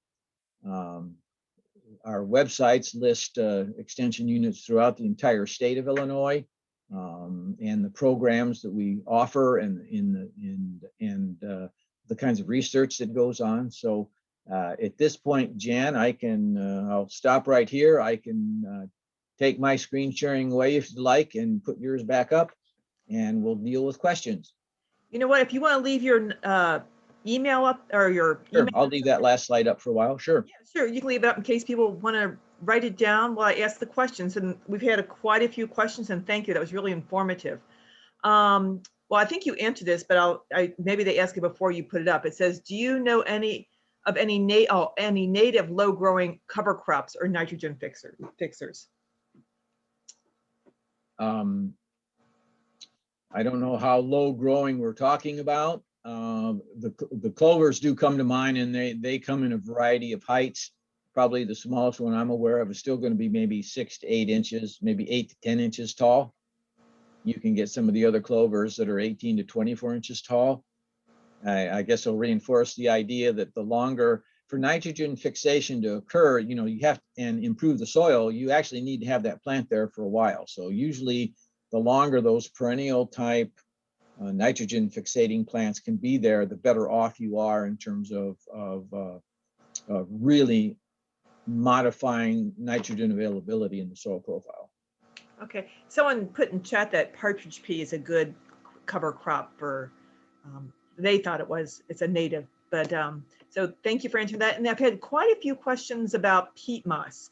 Our websites list extension units throughout the entire state of Illinois, and the programs that we offer and the kinds of research that goes on. So at this point, Jan, I'll stop right here. I can take my screen sharing away if you'd like and put yours back up, and we'll deal with questions. You know what, if you want to leave your email up or your Sure, email. I'll leave that last slide up for a while. Sure. Yeah, sure. You can leave it up in case people want to write it down while I ask the questions. And we've had quite a few questions, and thank you. That was really informative. Well, I think you answered this, but maybe they ask it before you put it up. It says, do you know any native low growing cover crops or nitrogen fixers? I don't know how low growing we're talking about. The clovers do come to mind, and they come in a variety of heights. Probably the smallest one I'm aware of is still going to be maybe 6 to 8 inches, maybe 8 to 10 inches tall. You can get some of the other clovers that are 18 to 24 inches tall. I guess I'll reinforce the idea that the longer, for nitrogen fixation to occur, you know, you have and improve the soil, you actually need to have that plant there for a while. So usually the longer those perennial type nitrogen fixating plants can be there, the better off you are in terms of really modifying nitrogen availability in the soil profile. Okay, someone put in chat that partridge pea is a good cover crop for, they thought it's a native, but so thank you for answering that. And I've had quite a few questions about peat moss.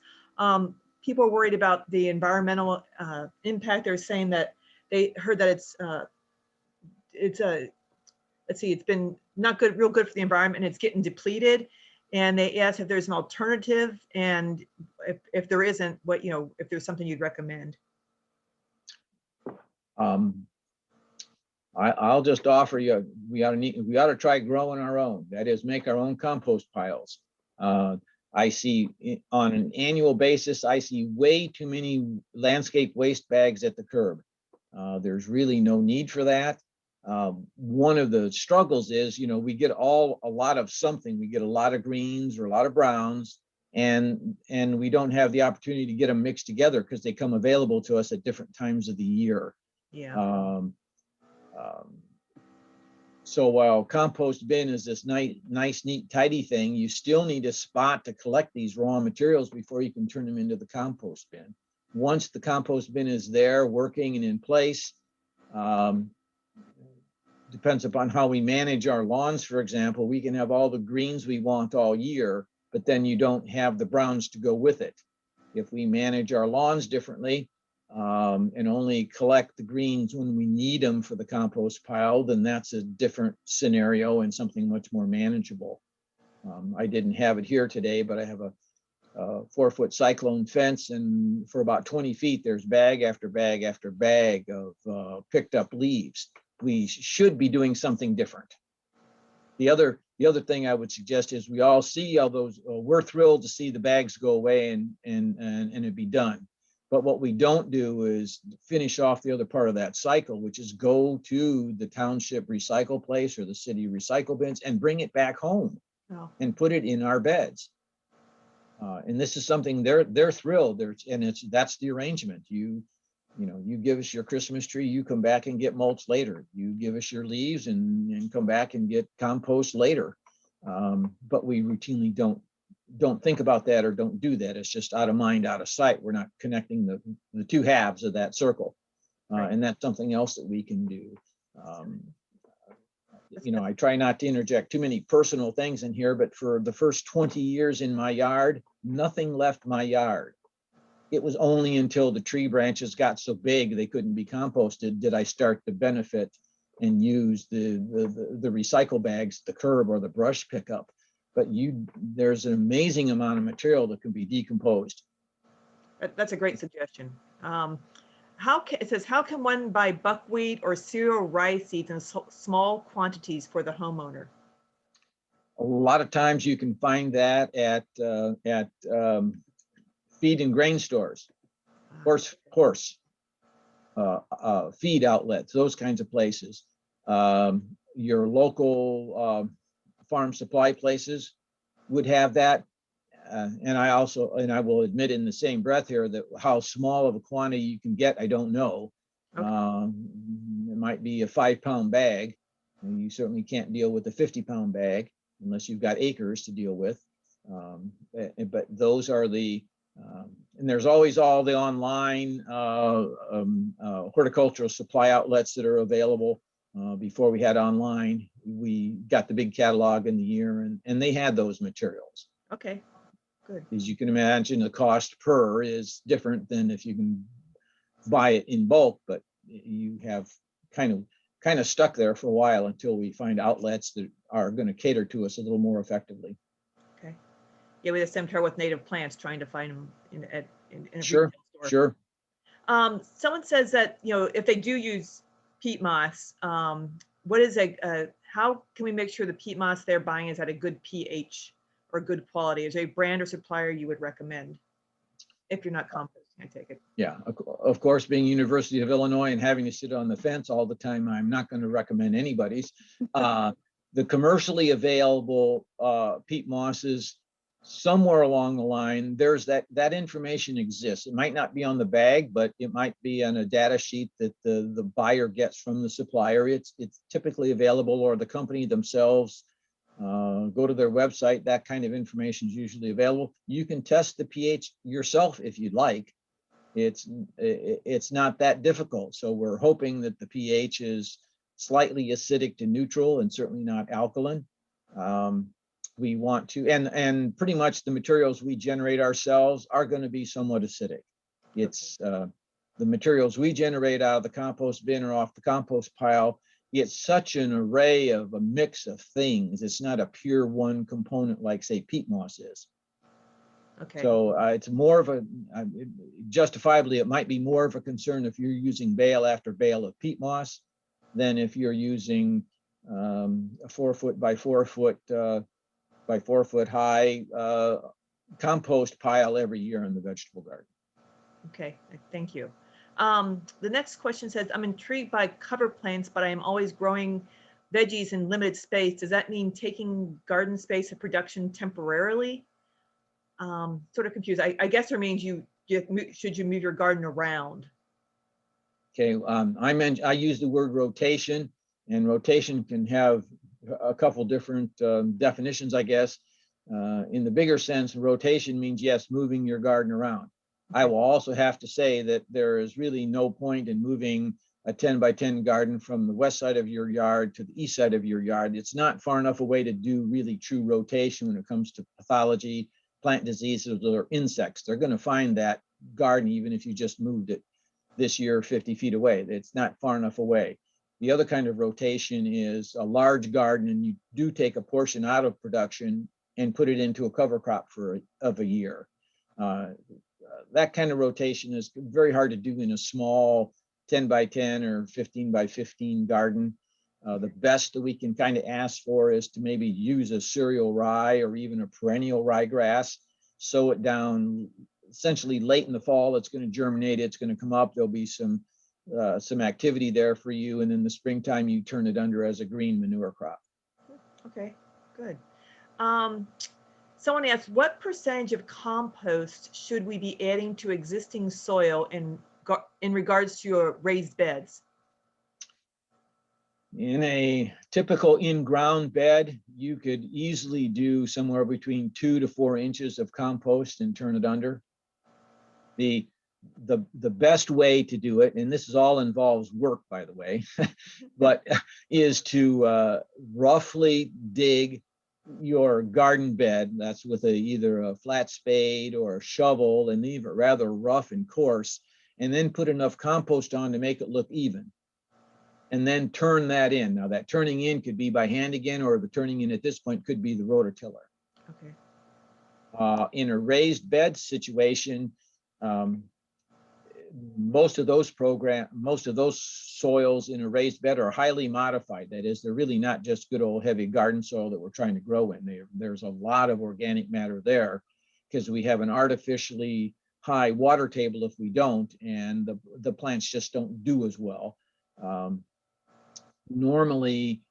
People are worried about the environmental impact. They're saying that they heard that it's been not good, real good for the environment, and it's getting depleted. And they asked if there's an alternative, and if there isn't, what, you know, if there's something you'd recommend. I'll just offer you, we ought to try growing our own. That is, make our own compost piles. I see on an annual basis, I see way too many landscape waste bags at the curb. There's really no need for that. One of the struggles is, you know, we get a lot of something. We get a lot of greens or a lot of browns, and we don't have the opportunity to get them mixed together because they come available to us at different times of the year. Yeah. So while compost bin is this nice, neat, tidy thing, you still need a spot to collect these raw materials before you can turn them into the compost bin. Once the compost bin is there, working and in place, depends upon how we manage our lawns, for example. We can have all the greens we want all year, but then you don't have the browns to go with it. If we manage our lawns differently, and only collect the greens when we need them for the compost pile, then that's a different scenario and something much more manageable. I didn't have it here today, but I have a 4-foot cyclone fence, and for about 20 feet, there's bag after bag after bag of picked up leaves. We should be doing something different. The other thing I would suggest is we all see all those, we're thrilled to see the bags go away and it be done. But what we don't do is finish off the other part of that cycle, which is go to the township recycle place or the city recycle bins and bring it back home and put it in our beds. And this is something they're thrilled. That's the arrangement. You give us your Christmas tree, you come back and get mulch later. You give us your leaves and come back and get compost later. But we routinely don't think about that or don't do that. It's just out of mind, out of sight. We're not connecting the two halves of that circle. Right. And that's something else that we can do. I try not to interject too many personal things in here, but for the first 20 years in my yard, nothing left my yard. It was only until the tree branches got so big they couldn't be composted did I start to benefit and use the recycle bags, the curb or the brush pickup. But there's an amazing amount of material that can be decomposed. That's a great suggestion. It says, how can one buy buckwheat or cereal rice seeds in small quantities for the homeowner? A lot of times you can find that at feed and grain stores, horse feed outlets, those kinds of places. Your local farm supply places would have that. And I will admit in the same breath here that how small of a quantity you can get, I don't know. Okay. It might be a 5-pound bag, and you certainly can't deal with a 50-pound bag unless you've got acres to deal with. But those are and there's always all the online horticultural supply outlets that are available. Before we had online, we got the big catalog in the year, and they had those materials. Okay, good. As you can imagine, the cost per is different than if you can buy it in bulk, but you have kind of stuck there for a while until we find outlets that are going to cater to us a little more effectively. Okay. Yeah, we have same here with native plants, trying to find them in a Sure, retail store. sure. Someone says that, if they do use peat moss, how how can we make sure the peat moss they're buying is at a good pH or good quality? Is there a brand or supplier you would recommend if you're not composting, I take it? Yeah, of course, being University of Illinois and having to sit on the fence all the time, I'm not going to recommend anybody's. The commercially available peat mosses, somewhere along the line, there's that information exists. It might not be on the bag, but it might be on a data sheet that the buyer gets from the supplier. It's typically available, or the company themselves go to their website. That kind of information is usually available. You can test the pH yourself if you'd like. It's not that difficult. So we're hoping that the pH is slightly acidic to neutral and certainly not alkaline. We want to, and pretty much the materials we generate ourselves are going to be somewhat acidic. It's the materials we generate out of the compost bin or off the compost pile. It's such an array of a mix of things. It's not a pure one component like, say, peat moss is. Okay. So it's more of a, justifiably, it might be more of a concern if you're using bale after bale of peat moss than if you're using a 4 foot by 4 foot by 4 foot high compost pile every year in the vegetable garden. Okay, thank you. The next question says, I'm intrigued by cover plants, but I am always growing veggies in limited space. Does that mean taking garden space of production temporarily? Sort of confused. I guess it means should you move your garden around? Okay, I use the word rotation, and rotation can have a couple different definitions, I guess. In the bigger sense, rotation means, yes, moving your garden around. I will also have to say that there is really no point in moving a 10 by 10 garden from the west side of your yard to the east side of your yard. It's not far enough away to do really true rotation when it comes to pathology, plant diseases, or insects. They're going to find that garden even if you just moved it this year 50 feet away. It's not far enough away. The other kind of rotation is a large garden, and you do take a portion out of production and put it into a cover crop of a year. That kind of rotation is very hard to do in a small 10 by 10 or 15 by 15 garden. The best that we can kind of ask for is to maybe use a cereal rye or even a perennial ryegrass, sow it down essentially late in the fall. It's going to germinate, it's going to come up, there'll be some activity there for you, and in the springtime you turn it under as a green manure crop. Okay, good. Someone asked, what percentage of compost should we be adding to existing soil in regards to your raised beds? In a typical in-ground bed, you could easily do somewhere between 2 to 4 inches of compost and turn it under. The best way to do it, and this is all involves work, by the way, but is to roughly dig your garden bed. That's with either a flat spade or a shovel, and leave it rather rough and coarse, and then put enough compost on to make it look even. And then turn that in. Now that turning in could be by hand again, or the turning in at this point could be the rototiller. Okay. In a raised bed situation, most of those soils in a raised bed are highly modified. That is, they're really not just good old heavy garden soil that we're trying to grow in. There's a lot of organic matter there, because we have an artificially high water table if we don't, and the plants just don't do as well. Normally,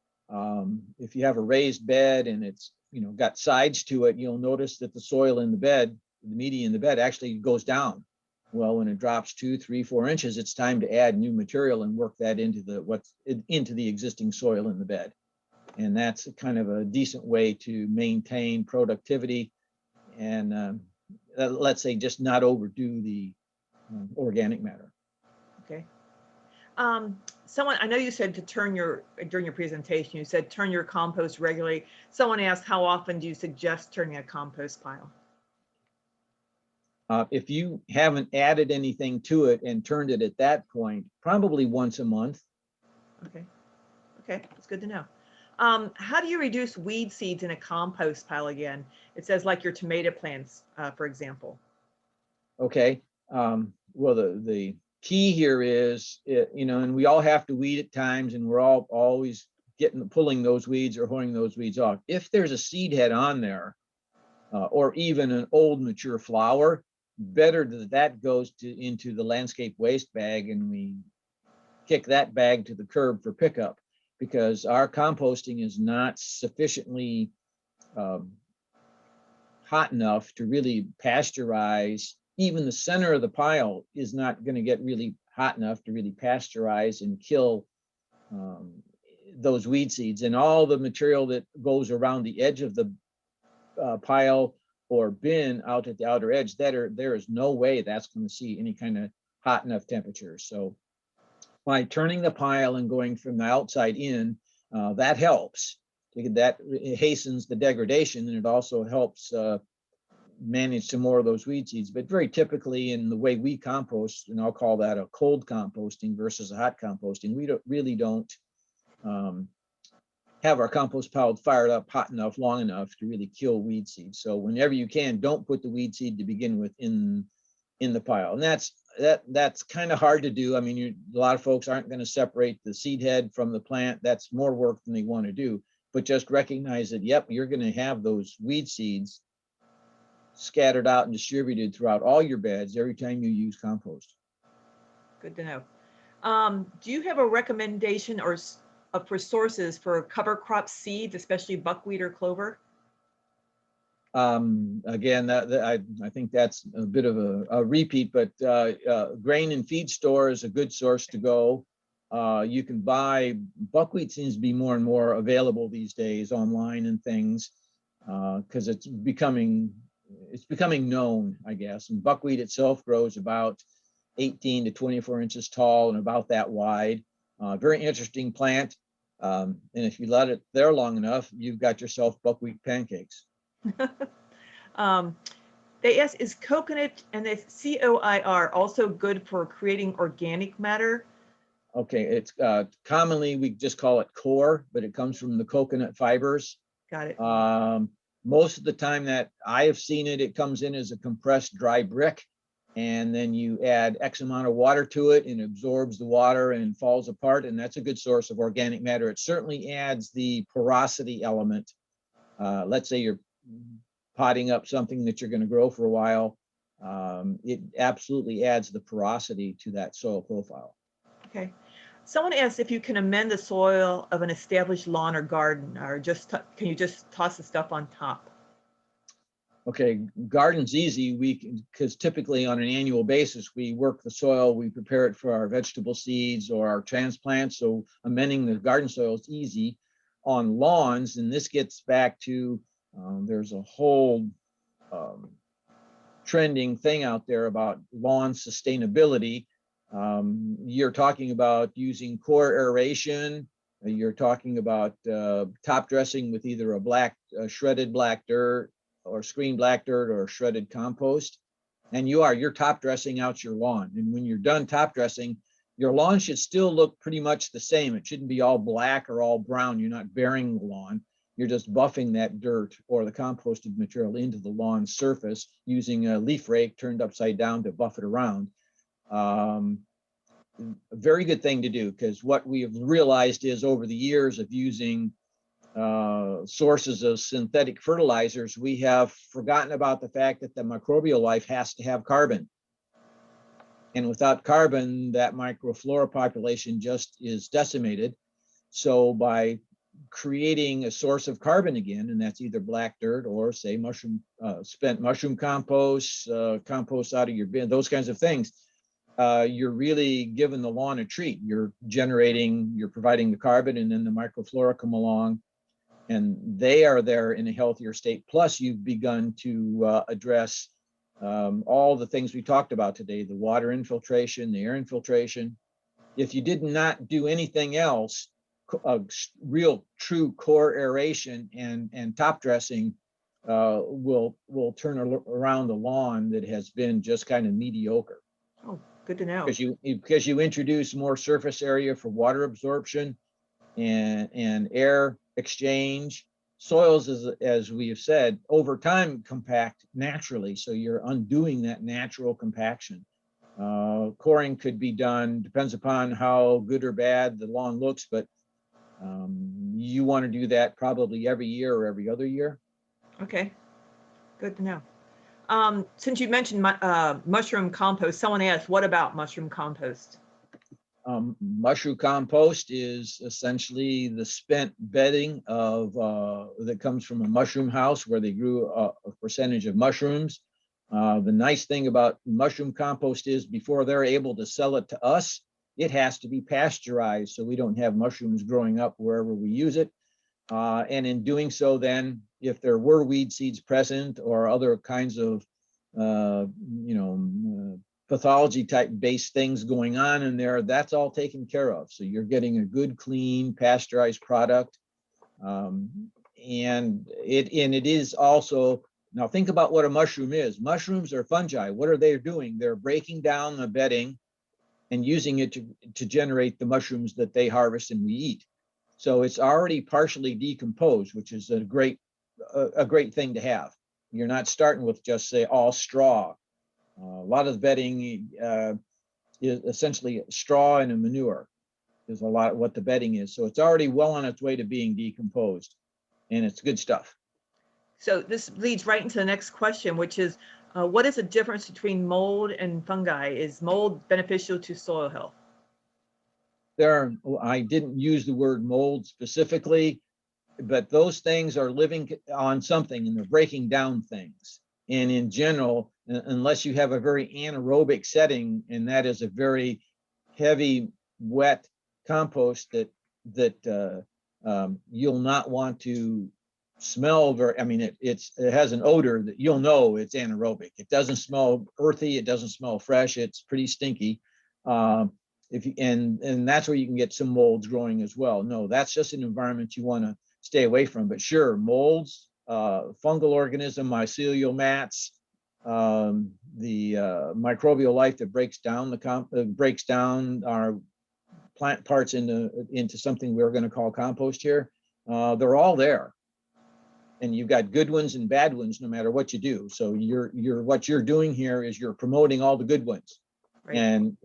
if you have a raised bed and it's got sides to it, you'll notice that the soil in the bed, the media in the bed, actually goes down. Well, when it drops 2, 3, 4 inches, it's time to add new material and work that into the existing soil in the bed. And that's kind of a decent way to maintain productivity and let's say just not overdo the organic matter. Okay. Someone, I know you said to during your presentation, you said turn your compost regularly. Someone asked, how often do you suggest turning a compost pile? If you haven't added anything to it and turned it at that point, probably once a month. Okay. Okay, that's good to know. How do you reduce weed seeds in a compost pile again? It says like your tomato plants, for example. Okay. Well, the key here is, and we all have to weed at times, and we're all always pulling those weeds or hoeing those weeds off. If there's a seed head on there, or even an old mature flower, better that goes into the landscape waste bag, and we kick that bag to the curb for pickup, because our composting is not sufficiently hot enough to really pasteurize. Even the center of the pile is not going to get really hot enough to really pasteurize and kill those weed seeds. And all the material that goes around the edge of the pile or bin out at the outer edge, there is no way that's going to see any kind of hot enough temperature. So by turning the pile and going from the outside in, that helps. That hastens the degradation, and it also helps manage some more of those weed seeds. But very typically in the way we compost, and I'll call that a cold composting versus a hot composting, we don't have our compost pile fired up hot enough, long enough to really kill weed seeds. So whenever you can, don't put the weed seed to begin with in the pile. And that's kind of hard to do. I mean, a lot of folks aren't going to separate the seed head from the plant. That's more work than they want to do. But just recognize that, yep, you're going to have those weed seeds scattered out and distributed throughout all your beds every time you use compost. Good to know. Do you have a recommendation for sources for cover crop seeds, especially buckwheat or clover? Again, I think that's a bit of a repeat, but grain and feed store is a good source to go. You can buy, buckwheat seems to be more and more available these days online and things, because it's becoming known, I guess. And buckwheat itself grows about 18 to 24 inches tall and about that wide. Very interesting plant. And if you let it there long enough, you've got yourself buckwheat pancakes. They ask, is coconut and the COIR also good for creating organic matter? Okay, it's commonly we just call it core, but it comes from the coconut fibers. Got it. Most of the time that I have seen it, it comes in as a compressed dry brick, and then you add X amount of water to it and absorbs the water and falls apart, and that's a good source of organic matter. It certainly adds the porosity element. Let's say you're potting up something that you're going to grow for a while. It absolutely adds the porosity to that soil profile. Okay. Someone asked if you can amend the soil of an established lawn or garden, or can you just toss the stuff on top? Okay, garden's easy. Because typically on an annual basis, we work the soil, we prepare it for our vegetable seeds or our transplants. So amending the garden soil is easy. On lawns, and this gets back to, there's a whole trending thing out there about lawn sustainability. You're talking about using core aeration. You're talking about top dressing with either a shredded black dirt or screen black dirt or shredded compost. And you're top dressing out your lawn. And when you're done top dressing, your lawn should still look pretty much the same. It shouldn't be all black or all brown. You're not burying the lawn. You're just buffing that dirt or the composted material into the lawn surface using a leaf rake turned upside down to buff it around. A very good thing to do, because what we have realized is over the years of using sources of synthetic fertilizers, we have forgotten about the fact that the microbial life has to have carbon. And without carbon, that microflora population just is decimated. So by creating a source of carbon again, and that's either black dirt or say spent mushroom compost, compost out of your bin, those kinds of things, you're really giving the lawn a treat. You're providing the carbon, and then the microflora come along and they are there in a healthier state. Plus you've begun to address all the things we talked about today, the water infiltration, the air infiltration. If you did not do anything else, real true core aeration and top dressing will turn around the lawn that has been just kind of mediocre. Oh, good to know. Because you introduce more surface area for water absorption and air exchange. Soils, as we have said, over time compact naturally, so you're undoing that natural compaction. Coring could be done, depends upon how good or bad the lawn looks, but you want to do that probably every year or every other year. Okay, good to know. Since you mentioned mushroom compost, someone asked, what about mushroom compost? Mushroom compost is essentially the spent bedding of that comes from a mushroom house where they grew a percentage of mushrooms. The nice thing about mushroom compost is before they're able to sell it to us, it has to be pasteurized so we don't have mushrooms growing up wherever we use it. And in doing so, then if there were weed seeds present or other kinds of pathology type based things going on in there, that's all taken care of. So you're getting a good, clean, pasteurized product. And it is also, now think about what a mushroom is. Mushrooms are fungi. What are they doing? They're breaking down the bedding and using it to generate the mushrooms that they harvest and we eat. So it's already partially decomposed, which is a great thing to have. You're not starting with just say all straw. A lot of the bedding is essentially straw and a manure is a lot of what the bedding is. So it's already well on its way to being decomposed, and it's good stuff. So this leads right into the next question, which is, what is the difference between mold and fungi? Is mold beneficial to soil health? I didn't use the word mold specifically, but those things are living on something and they're breaking down things. And in general, unless you have a very anaerobic setting, and that is a very heavy, wet compost that you'll not want to smell very, I mean, it has an odor that you'll know it's anaerobic. It doesn't smell earthy. It doesn't smell fresh. It's pretty stinky. And that's where you can get some molds growing as well. No, that's just an environment you want to stay away from. But sure, molds, fungal organism, mycelial mats, the microbial life that breaks down our plant parts into something we're going to call compost here. They're all there, and you've got good ones and bad ones no matter what you do. So what you're doing here is you're promoting all the good ones, right? And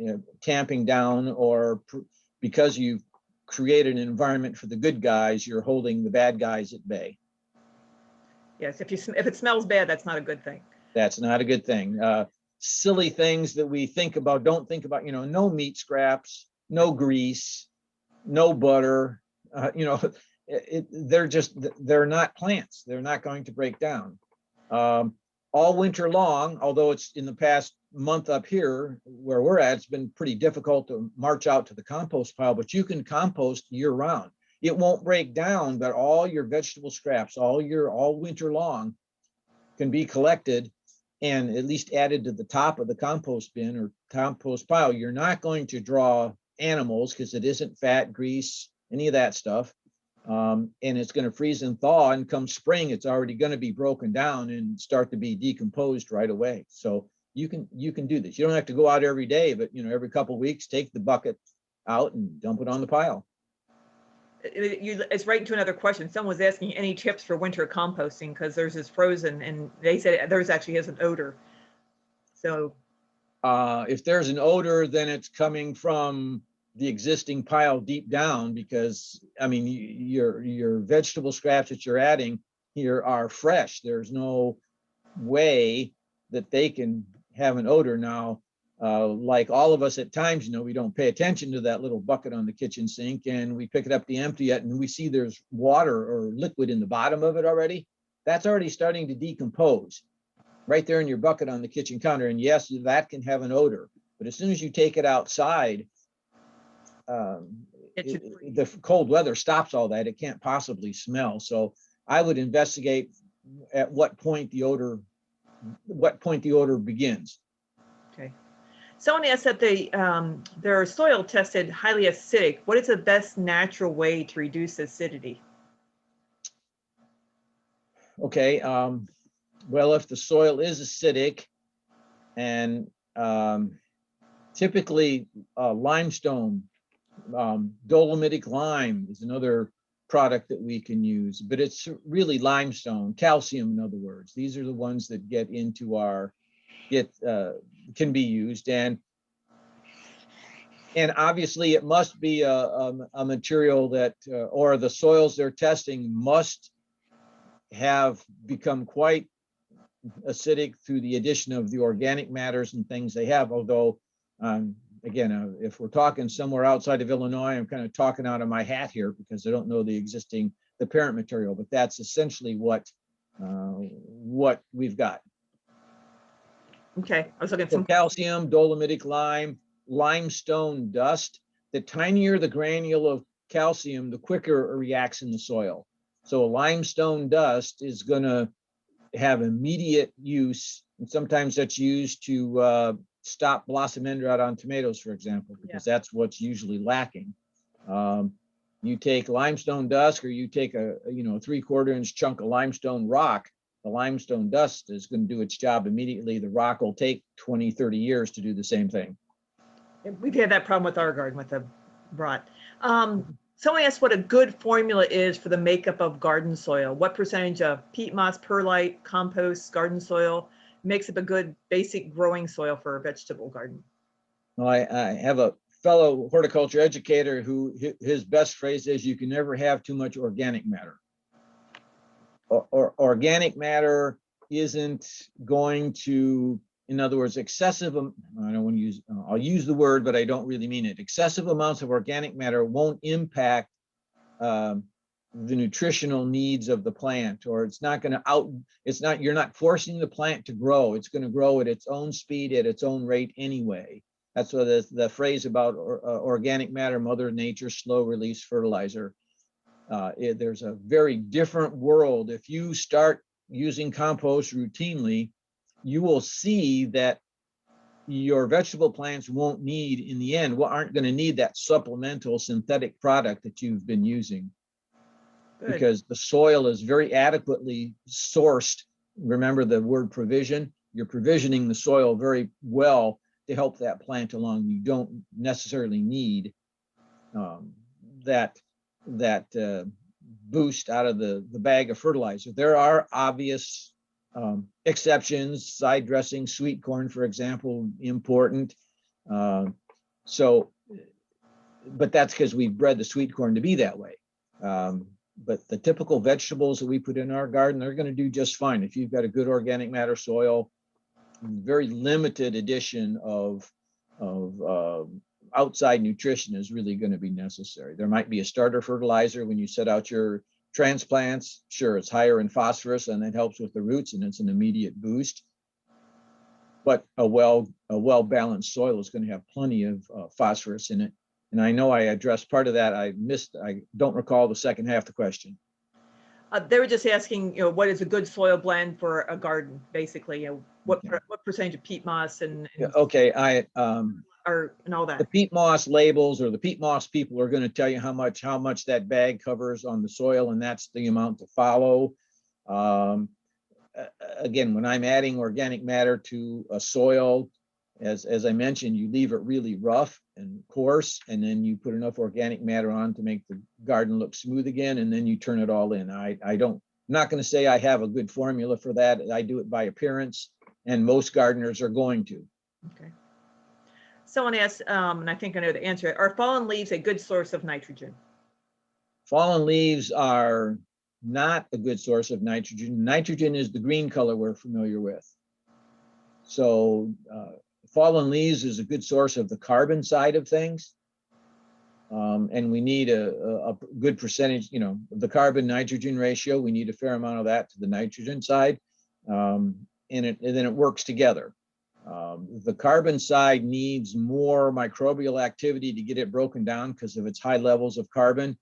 tamping down, because you've created an environment for the good guys, you're holding the bad guys at bay. Yes, if it smells bad, that's not a good thing. That's not a good thing. Silly things that we don't think about, no meat scraps, no grease, no butter, they're not plants. They're not going to break down. All winter long, although it's in the past month up here where we're at, it's been pretty difficult to march out to the compost pile, but you can compost year round. It won't break down, but all your vegetable scraps all winter long can be collected and at least added to the top of the compost bin or compost pile. You're not going to draw animals because it isn't fat, grease, any of that stuff. And it's going to freeze and thaw, and come spring, it's already going to be broken down and start to be decomposed right away. So you can do this. You don't have to go out every day, but every couple of weeks, take the bucket out and dump it on the pile. It's right into another question. Someone was asking any tips for winter composting because theirs is frozen, and they said theirs actually has an odor. So if there's an odor, then it's coming from the existing pile deep down, because I mean your vegetable scraps that you're adding here are fresh. There's no way that they can have an odor. Now, like all of us at times, we don't pay attention to that little bucket on the kitchen sink, and we pick it up to empty it, and we see there's water or liquid in the bottom of it already. That's already starting to decompose right there in your bucket on the kitchen counter. And yes, that can have an odor, but as soon as you take it outside, the cold weather stops all that. It can't possibly smell. So I would investigate at what point the odor begins. Okay. Someone asked that their soil tested highly acidic. What is the best natural way to reduce acidity? Okay. Well, if the soil is acidic, and typically limestone, dolomitic lime is another product that we can use, but it's really limestone, calcium, in other words. These are the ones that get into can be used. And And obviously it must be a material that, or the soils they're testing must have become quite acidic through the addition of the organic matters and things they have. Although, again, if we're talking somewhere outside of Illinois, I'm kind of talking out of my hat here because I don't know the parent material, but that's essentially what we've got. Okay, I was looking at So some. calcium, dolomitic lime, limestone dust. The tinier the granule of calcium, the quicker it reacts in the soil. So a limestone dust is going to have immediate use, and sometimes that's used to stop blossom end rot on tomatoes, for example, because that's what's usually lacking. You take limestone dust, or you take a 3/4 inch chunk of limestone rock, the limestone dust is going to do its job immediately. The rock will take 20, 30 years to do the same thing. We've had that problem with our garden with the rot. Someone asked what a good formula is for the makeup of garden soil. What percentage of peat moss, perlite, compost, garden soil makes up a good basic growing soil for a vegetable garden? Well, I have a fellow horticulture educator who his best phrase is, you can never have too much organic matter. Or organic matter isn't going to, in other words, excessive, I don't want to use, I'll use the word, but I don't really mean it. Excessive amounts of organic matter won't impact the nutritional needs of the plant, or it's not going to you're not forcing the plant to grow. It's going to grow at its own speed, at its own rate anyway. That's what the phrase about organic matter, Mother Nature's slow release fertilizer. There's a very different world. If you start using compost routinely, you will see that your vegetable plants won't need, in the end, aren't going to need that supplemental synthetic product that you've been using. Good. Because the soil is very adequately sourced. Remember the word provision. You're provisioning the soil very well to help that plant along. You don't necessarily need that boost out of the bag of fertilizer. There are obvious exceptions, side dressing, sweet corn, for example, important. But that's because we've bred the sweet corn to be that way. But the typical vegetables that we put in our garden, they're going to do just fine. If you've got a good organic matter soil, very limited addition of outside nutrition is really going to be necessary. There might be a starter fertilizer when you set out your transplants. Sure, it's higher in phosphorus and it helps with the roots and it's an immediate boost. But a well-balanced soil is going to have plenty of phosphorus in it. And I know I addressed part of that. I don't recall the second half of the question. They were just asking, what is a good soil blend for a garden, basically? What percentage of peat moss and okay, and all that. The peat moss labels, or the peat moss people, are going to tell you how much that bag covers on the soil, and that's the amount to follow. Again, when I'm adding organic matter to a soil, as I mentioned, you leave it really rough and coarse, and then you put enough organic matter on to make the garden look smooth again, and then you turn it all in. I'm not going to say I have a good formula for that. I do it by appearance, and most gardeners are going to. Okay. Someone asked, and I think I know the answer, are fallen leaves a good source of nitrogen? Fallen leaves are not a good source of nitrogen. Nitrogen is the green color we're familiar with. So fallen leaves is a good source of the carbon side of things. And we need a good percentage, the carbon nitrogen ratio. We need a fair amount of that to the nitrogen side. And then it works together. The carbon side needs more microbial activity to get it broken down because of its high levels of carbon.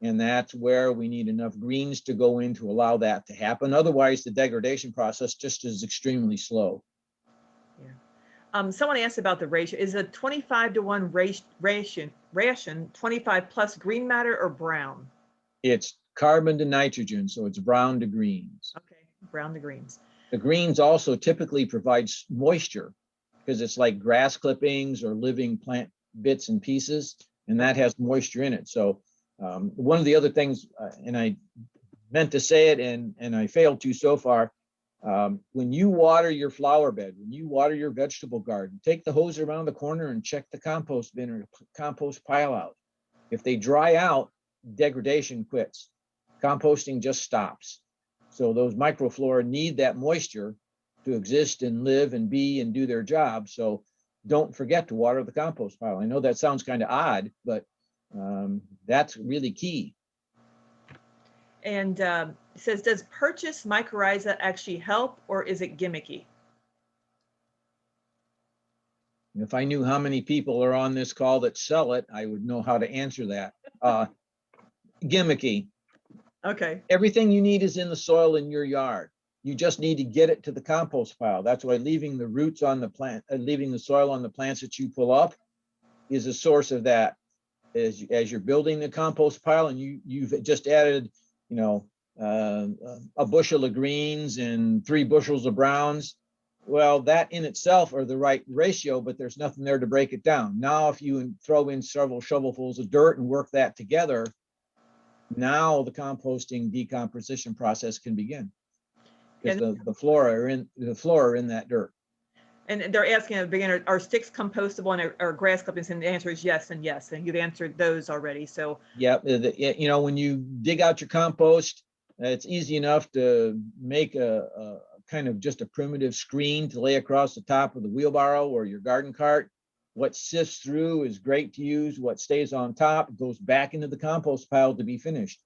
And that's where we need enough greens to go in to allow that to happen. Otherwise, the degradation process just is extremely slow. Yeah. Someone asked about the ratio. Is a 25-to-1 ration 25 plus green matter or brown? It's carbon to nitrogen, so it's brown to greens. Okay, brown to greens. The greens also typically provide moisture because it's like grass clippings or living plant bits and pieces, and that has moisture in it. So one of the other things, and I meant to say it and I failed to so far, When you water your flower bed, when you water your vegetable garden, take the hose around the corner and check the compost bin or compost pile out. If they dry out, degradation quits. Composting just stops. So those microflora need that moisture to exist and live and be and do their job. So don't forget to water the compost pile. I know that sounds kind of odd, but that's really key. And it says, does purchase mycorrhiza actually help, or is it gimmicky? If I knew how many people are on this call that sell it, I would know how to answer that. Gimmicky. Okay. Everything you need is in the soil in your yard. You just need to get it to the compost pile. That's why leaving the roots on the plant, leaving the soil on the plants that you pull up is a source of that. As you're building the compost pile and you've just added, you know, a bushel of greens and 3 bushels of browns, well, that in itself are the right ratio, but there's nothing there to break it down. Now, if you throw in several shovelfuls of dirt and work that together, now the composting decomposition process can begin, because the flora are in that dirt. And they're asking at the beginner, are sticks compostable and are grass clippings? And the answer is yes and yes. And you've answered those already. So yeah, you know, when you dig out your compost, it's easy enough to make a kind of just a primitive screen to lay across the top of the wheelbarrow or your garden cart. What sifts through is great to use. What stays on top goes back into the compost pile to be finished.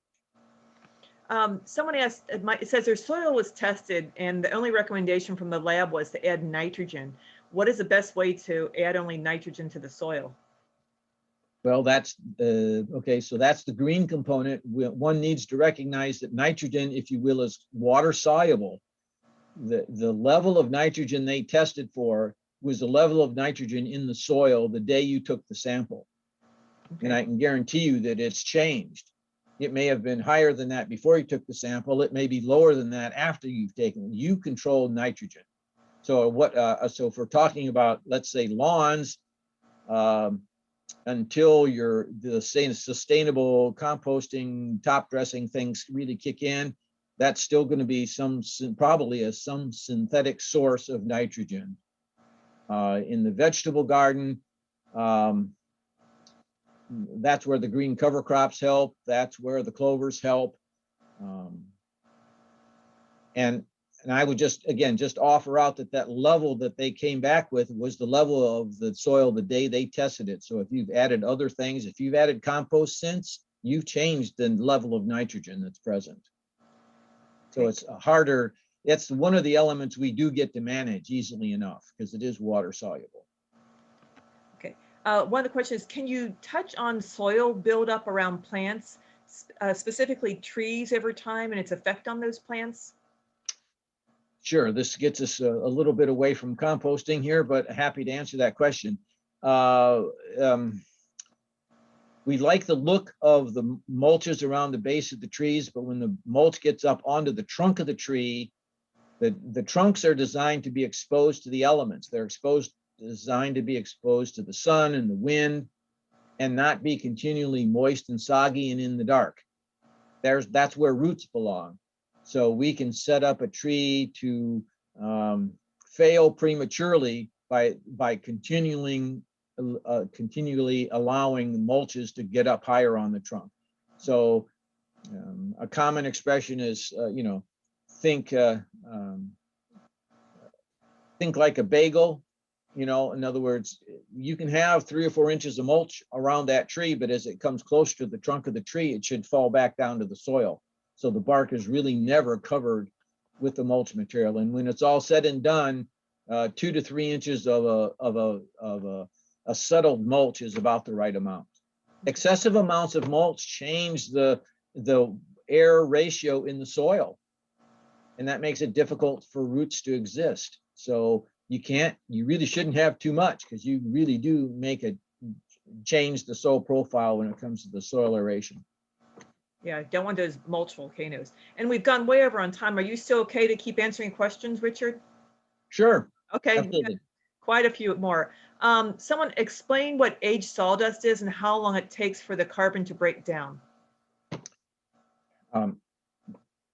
Someone asked, it says their soil was tested and the only recommendation from the lab was to add nitrogen. What is the best way to add only nitrogen to the soil? Well, that's okay. So that's the green component. One needs to recognize that nitrogen, if you will, is water soluble. The level of nitrogen they tested for was the level of nitrogen in the soil the day you took the sample. Okay. And I can guarantee you that it's changed. It may have been higher than that before you took the sample. It may be lower than that after you've taken it. You control nitrogen. So so if we're talking about, let's say, lawns, until the sustainable composting, top dressing things really kick in, that's still going to be probably some synthetic source of nitrogen. In the vegetable garden, that's where the green cover crops help. That's where the clovers help. And I would just offer out that level that they came back with was the level of the soil the day they tested it. So if you've added other things, if you've added compost since, you've changed the level of nitrogen that's present. So it's harder. It's one of the elements we do get to manage easily enough because it is water soluble. Okay. One of the questions is, can you touch on soil buildup around plants, specifically trees over time and its effect on those plants? Sure. This gets us a little bit away from composting here, but happy to answer that question. We like the look of the mulches around the base of the trees, but when the mulch gets up onto the trunk of the tree, the trunks are designed to be exposed to the elements. They're designed to be exposed to the sun and the wind and not be continually moist and soggy and in the dark. That's where roots belong. So we can set up a tree to fail prematurely by continually allowing mulches to get up higher on the trunk. So a common expression is, think like a bagel. In other words, you can have 3 or 4 inches of mulch around that tree, but as it comes closer to the trunk of the tree, it should fall back down to the soil. So the bark is really never covered with the mulch material. And when it's all said and done, 2 to 3 inches of a settled mulch is about the right amount. Excessive amounts of mulch change the air ratio in the soil, and that makes it difficult for roots to exist. So you really shouldn't have too much, because you really do change the soil profile when it comes to the soil aeration. Yeah, don't want those mulch volcanoes. And we've gone way over on time. Are you still okay to keep answering questions, Richard? Sure. Okay. Absolutely. Quite a few more. Someone explain what aged sawdust is and how long it takes for the carbon to break down.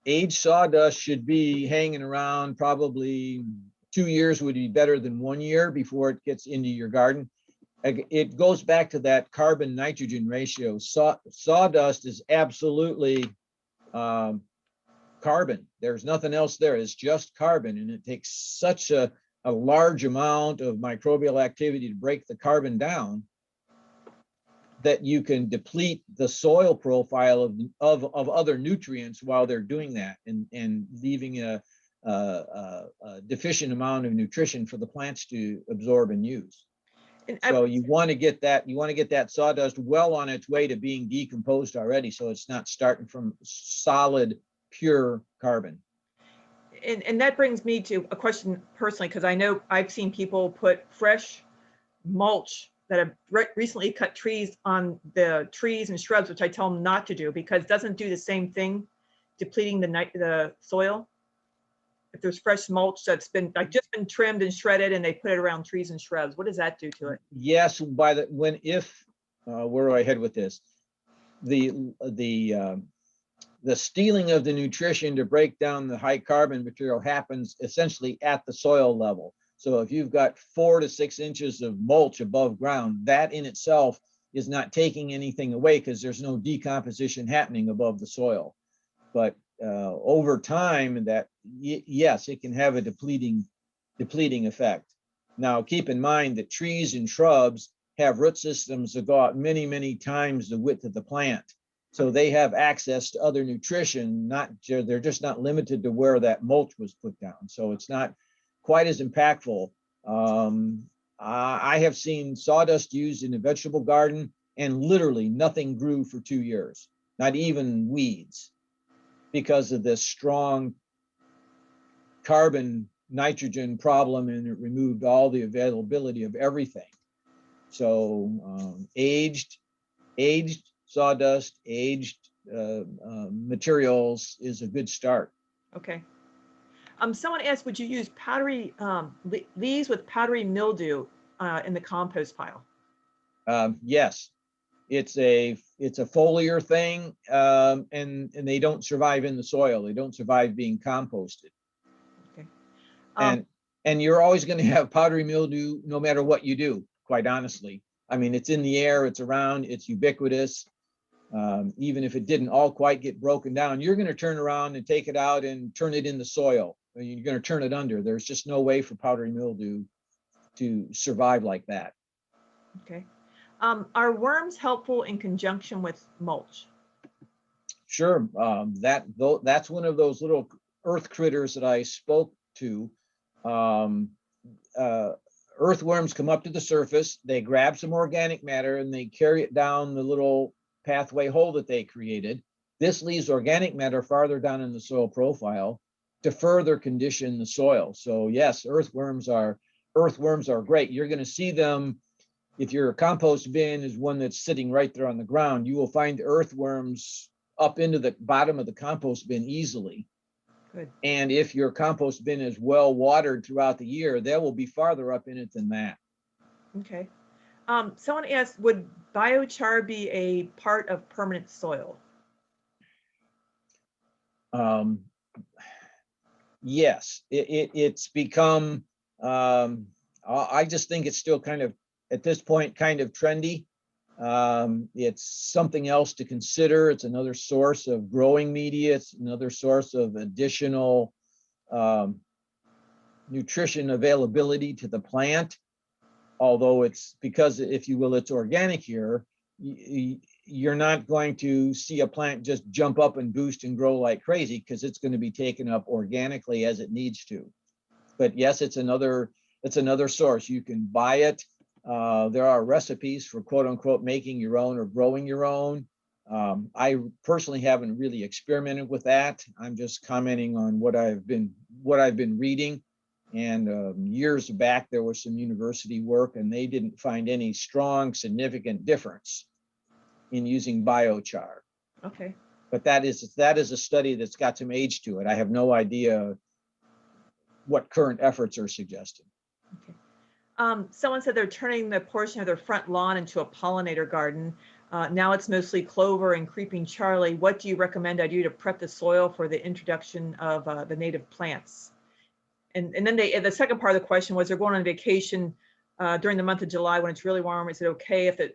aged sawdust should be hanging around probably 2 years would be better than 1 year before it gets into your garden. It goes back to that carbon nitrogen ratio. Sawdust is absolutely carbon. There's nothing else there. It's just carbon, and it takes such a large amount of microbial activity to break the carbon down that you can deplete the soil profile of other nutrients while they're doing that, and leaving a deficient amount of nutrition for the plants to absorb and use. So you want to get that sawdust well on its way to being decomposed already, so it's not starting from solid, pure carbon. And that brings me to a question personally, because I know I've seen people put fresh mulch that have recently cut trees on the trees and shrubs, which I tell them not to do because it doesn't do the same thing, depleting the soil. If there's fresh mulch that's been just been trimmed and shredded and they put it around trees and shrubs, what does that do to it? Yes, where do I head with this? The stealing of the nutrition to break down the high carbon material happens essentially at the soil level. So if you've got 4 to 6 inches of mulch above ground, that in itself is not taking anything away because there's no decomposition happening above the soil. But over time, yes, it can have a depleting effect. Now, keep in mind that trees and shrubs have root systems that go out many, many times the width of the plant. So they have access to other nutrition, they're just not limited to where that mulch was put down. So it's not quite as impactful. I have seen sawdust used in a vegetable garden and literally nothing grew for 2 years, not even weeds, because of this strong carbon nitrogen problem, and it removed all the availability of everything. So aged sawdust, aged materials is a good start. Okay. Someone asked, would you use powdery leaves with powdery mildew in the compost pile? Yes, it's a foliar thing, and they don't survive in the soil. They don't survive being composted. Okay. And you're always going to have powdery mildew no matter what you do, quite honestly. I mean, it's in the air, it's around, it's ubiquitous. Even if it didn't all quite get broken down, you're going to turn around and take it out and turn it in the soil. You're going to turn it under. There's just no way for powdery mildew to survive like that. Okay. Are worms helpful in conjunction with mulch? Sure. That's one of those little earth critters that I spoke to. Earthworms come up to the surface, they grab some organic matter and they carry it down the little pathway hole that they created. This leaves organic matter farther down in the soil profile to further condition the soil. So yes, earthworms are great. You're going to see them if your compost bin is one that's sitting right there on the ground. You will find earthworms up into the bottom of the compost bin easily. Good. And if your compost bin is well watered throughout the year, they will be farther up in it than that. Okay. Someone asked, would biochar be a part of permanent soil? Yes, it's become, I just think it's still kind of, at this point, kind of trendy. It's something else to consider. It's another source of growing media. It's another source of additional nutrition availability to the plant. Although it's, because if you will, it's organic here, you're not going to see a plant just jump up and boost and grow like crazy, because it's going to be taken up organically as it needs to. But yes, it's another source. You can buy it. There are recipes for quote unquote making your own or growing your own. I personally haven't really experimented with that. I'm just commenting on what I've been reading. And years back, there was some university work, and they didn't find any strong, significant difference in using biochar. Okay. But that is a study that's got some age to it. I have no idea what current efforts are suggesting. Okay. Someone said they're turning the portion of their front lawn into a pollinator garden. Now it's mostly clover and creeping Charlie. What do you recommend I do to prep the soil for the introduction of the native plants? And then the second part of the question was, they're going on vacation during the month of July when it's really warm. Is it okay if the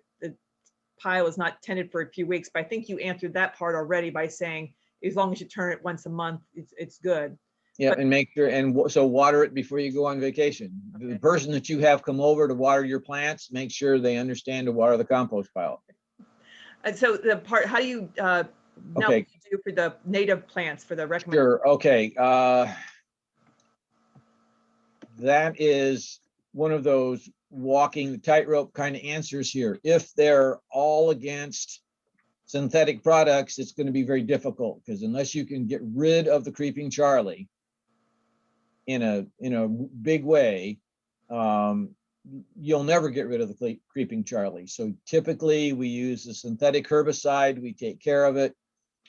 pile is not tended for a few weeks? But I think you answered that part already by saying, as long as you turn it once a month, it's good. Yeah, But- and make sure, and so water it before you go on vacation. The Okay. person that you have come over to water your plants, make sure they understand to water the compost pile. And so the part, how do you now Okay. what you do for the native plants for the recommended? Sure, okay. That is one of those walking the tightrope kind of answers here. If they're all against synthetic products, it's going to be very difficult, because unless you can get rid of the creeping Charlie in a big way, you'll never get rid of the creeping Charlie. So typically we use a synthetic herbicide, we take care of it.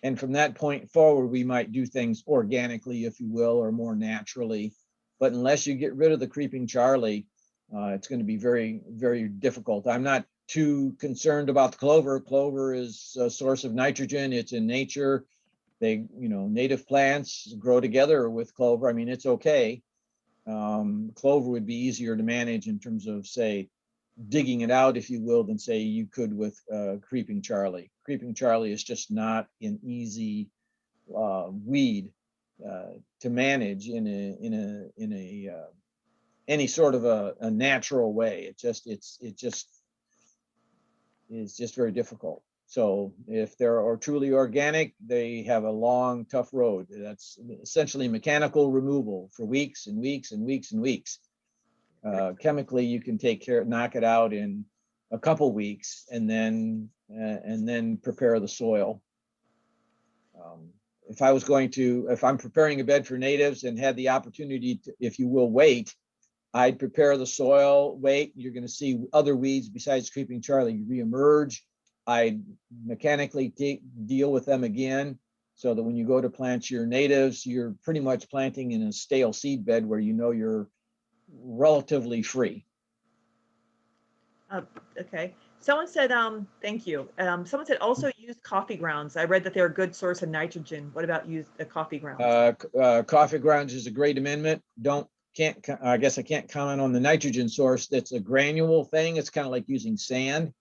And from that point forward, we might do things organically, if you will, or more naturally. But unless you get rid of the creeping Charlie, it's going to be very, very difficult. I'm not too concerned about the clover. Clover is a source of nitrogen. It's in nature. They, native plants grow together with clover. I mean, it's okay. Clover would be easier to manage in terms of, say, digging it out, if you will, than say you could with creeping Charlie. Creeping Charlie is just not an easy weed to manage in any sort of a natural way. It's just very difficult. So if they're truly organic, they have a long, tough road. That's essentially mechanical removal for weeks and weeks and weeks and weeks. Chemically, you can knock it out in a couple weeks, and then prepare the soil. If I'm preparing a bed for natives and had the opportunity to, if you will, wait, I'd prepare the soil, wait. You're going to see other weeds besides creeping Charlie reemerge. I'd mechanically deal with them again, so that when you go to plant your natives, you're pretty much planting in a stale seed bed where you're relatively free. Okay. Someone said, thank you. Someone said also use coffee grounds. I read that they're a good source of nitrogen. What about use the coffee grounds? Coffee grounds is a great amendment. I guess I can't comment on the nitrogen source. That's a granule thing. It's kind of like using sand.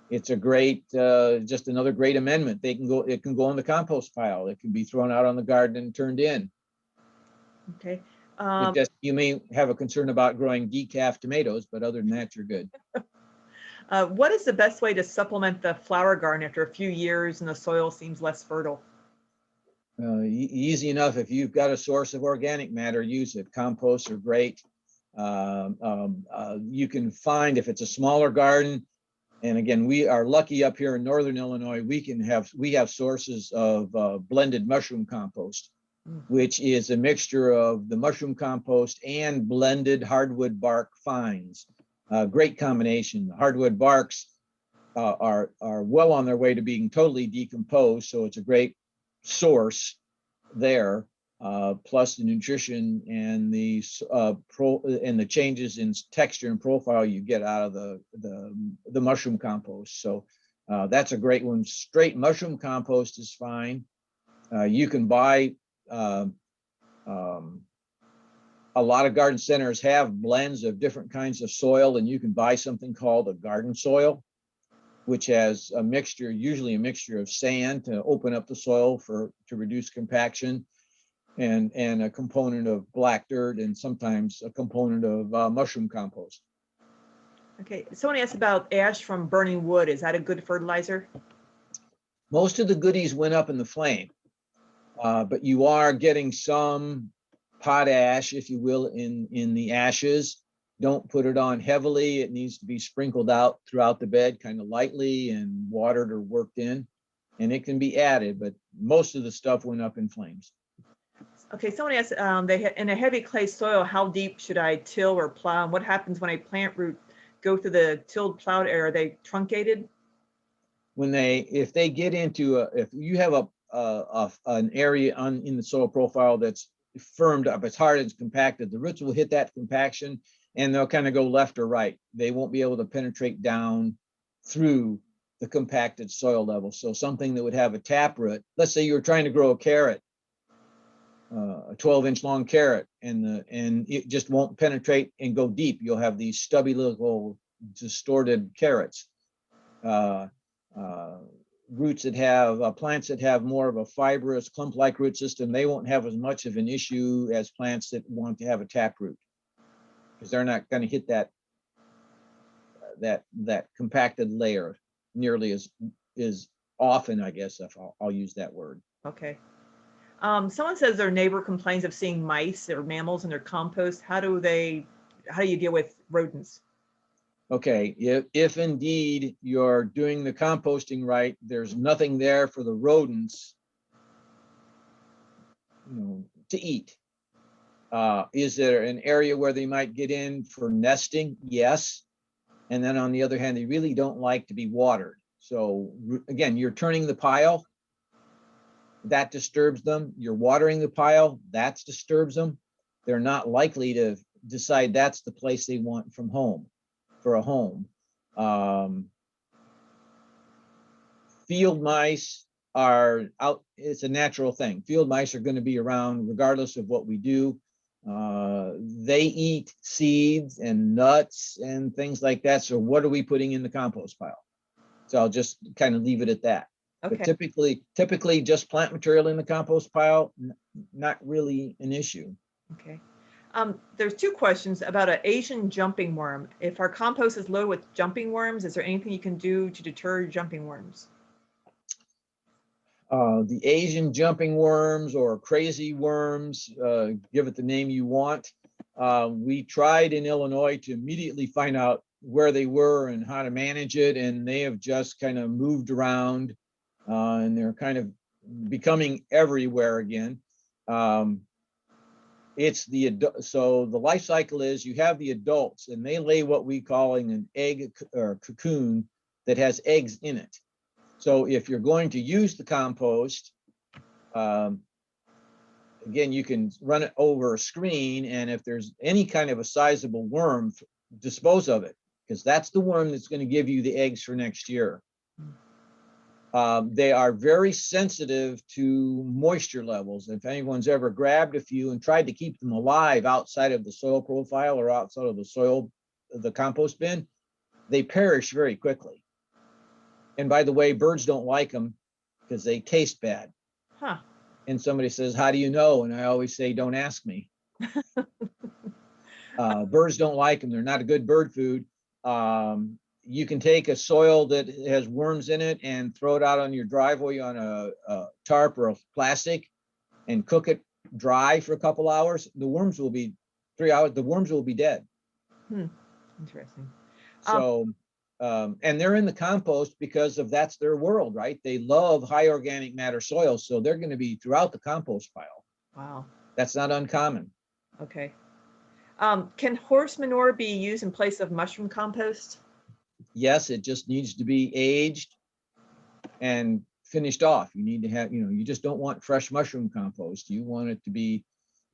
It's a great, just another great amendment. It can go on the compost pile. It can be thrown out on the garden and turned in. Okay. You may have a concern about growing decaf tomatoes, but other than that, you're good. What is the best way to supplement the flower garden after a few years and the soil seems less fertile? Easy enough. If you've got a source of organic matter, use it. Composts are great. You can find, if it's a smaller garden, and again, we are lucky up here in Northern Illinois, we have sources of blended mushroom compost, which is a mixture of the mushroom compost and blended hardwood bark fines. Great combination. The hardwood barks are well on their way to being totally decomposed, so it's a great source there. Plus the nutrition and the changes in texture and profile you get out of the mushroom compost. So that's a great one. Straight mushroom compost is fine. You can buy a lot of garden centers have blends of different kinds of soil, and you can buy something called a garden soil, which has a mixture, usually a mixture of sand to open up the soil to reduce compaction, and a component of black dirt, and sometimes a component of mushroom compost. Okay. Someone asked about ash from burning wood. Is that a good fertilizer? Most of the goodies went up in the flame, but you are getting some potash, if you will, in the ashes. Don't put it on heavily. It needs to be sprinkled out throughout the bed kind of lightly and watered or worked in, and it can be added, but most of the stuff went up in flames. Okay, someone asked, in a heavy clay soil, how deep should I till or plow? And what happens when a plant root go through the tilled plowed area? Are they truncated? If they get into if you have an area in the soil profile that's firmed up, it's hard, it's compacted, the roots will hit that compaction and they'll kind of go left or right. They won't be able to penetrate down through the compacted soil level. So something that would have a taproot, let's say you were trying to grow a carrot, a 12-inch long carrot, and it just won't penetrate and go deep. You'll have these stubby little distorted carrots. Roots that have plants that have more of a fibrous clump-like root system, they won't have as much of an issue as plants that want to have a taproot, because they're not going to hit that compacted layer nearly as often, I guess, if I'll use that word. Okay. Someone says their neighbor complains of seeing mice or mammals in their compost. How do you deal with rodents? Okay, if indeed you're doing the composting right, there's nothing there for the rodents, to eat. Is there an area where they might get in for nesting? Yes. And then on the other hand, they really don't like to be watered. So again, you're turning the pile, that disturbs them. You're watering the pile, that disturbs them. They're not likely to decide that's the place they want for a home. Field mice are out. It's a natural thing. Field mice are going to be around regardless of what we do. They eat seeds and nuts and things like that. So what are we putting in the compost pile? So I'll just kind of leave it at that. Okay. But typically just plant material in the compost pile, not really an issue. Okay. There's two questions about an Asian jumping worm. If our compost is loaded with jumping worms, is there anything you can do to deter jumping worms? The Asian jumping worms or crazy worms, give it the name you want. We tried in Illinois to immediately find out where they were and how to manage it, and they have just kind of moved around, and they're kind of becoming everywhere again. It's so the life cycle is you have the adults, and they lay what we call an egg or cocoon that has eggs in it. So if you're going to use the compost, again, you can run it over a screen, and if there's any kind of a sizable worm, dispose of it, because that's the worm that's going to give you the eggs for next year. They are very sensitive to moisture levels. If anyone's ever grabbed a few and tried to keep them alive outside of the soil profile or outside of the compost bin, they perish very quickly. And by the way, birds don't like them because they taste bad. Huh. And somebody says, how do you know? And I always say, don't ask me. Birds don't like them. They're not a good bird food. You can take a soil that has worms in it and throw it out on your driveway on a tarp or a plastic and cook it dry for a couple hours. The worms will be 3 hours. The worms will be dead. Interesting. So, and they're in the compost because that's their world, right? They love high organic matter soil. So they're going to be throughout the compost pile. Wow. That's not uncommon. Okay. Can horse manure be used in place of mushroom compost? Yes, it just needs to be aged and finished off. You need to have, you just don't want fresh mushroom compost. You want it to be,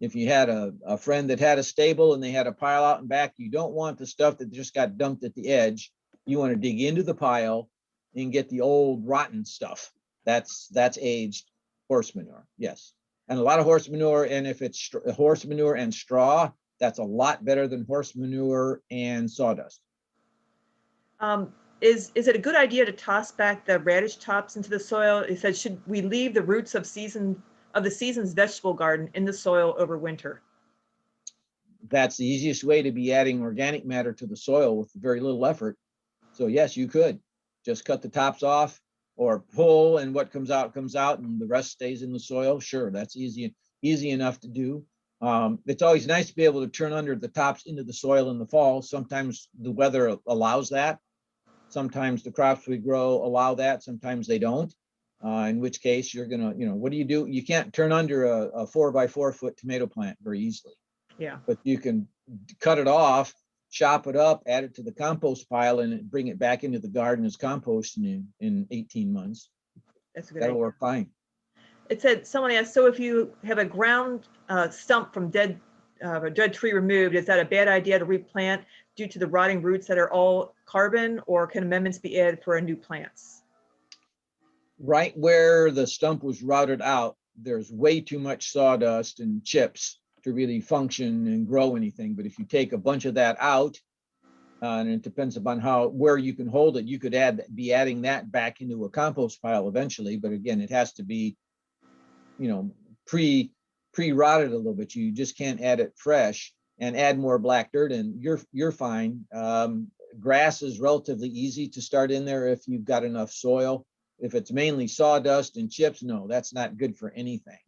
if you had a friend that had a stable and they had a pile out and back, you don't want the stuff that just got dumped at the edge. You want to dig into the pile and get the old rotten stuff. That's aged horse manure. Yes. And a lot of horse manure, and if it's horse manure and straw, that's a lot better than horse manure and sawdust. Is it a good idea to toss back the radish tops into the soil? It said, should we leave the roots of the season's vegetable garden in the soil over winter? That's the easiest way to be adding organic matter to the soil with very little effort. So yes, you could just cut the tops off or pull, and what comes out, and the rest stays in the soil. Sure, that's easy enough to do. It's always nice to be able to turn under the tops into the soil in the fall. Sometimes the weather allows that. Sometimes the crops we grow allow that. Sometimes they don't. In which case you're gonna, what do? You can't turn under a 4x4 foot tomato plant very easily. Yeah. But you can cut it off, chop it up, add it to the compost pile, and bring it back into the garden as compost in 18 months. That's a good That'll idea. work fine. It said, someone asked, so if you have a ground stump from a dead tree removed, is that a bad idea to replant due to the rotting roots that are all carbon, or can amendments be added for new plants? Right where the stump was routed out, there's way too much sawdust and chips to really function and grow anything. But if you take a bunch of that out, and it depends upon where you can hold it, you could be adding that back into a compost pile eventually. But again, it has to be, pre-rotted a little bit. You just can't add it fresh and add more black dirt, and you're fine. Grass is relatively easy to start in there if you've got enough soil. If it's mainly sawdust and chips, no, that's not good for anything.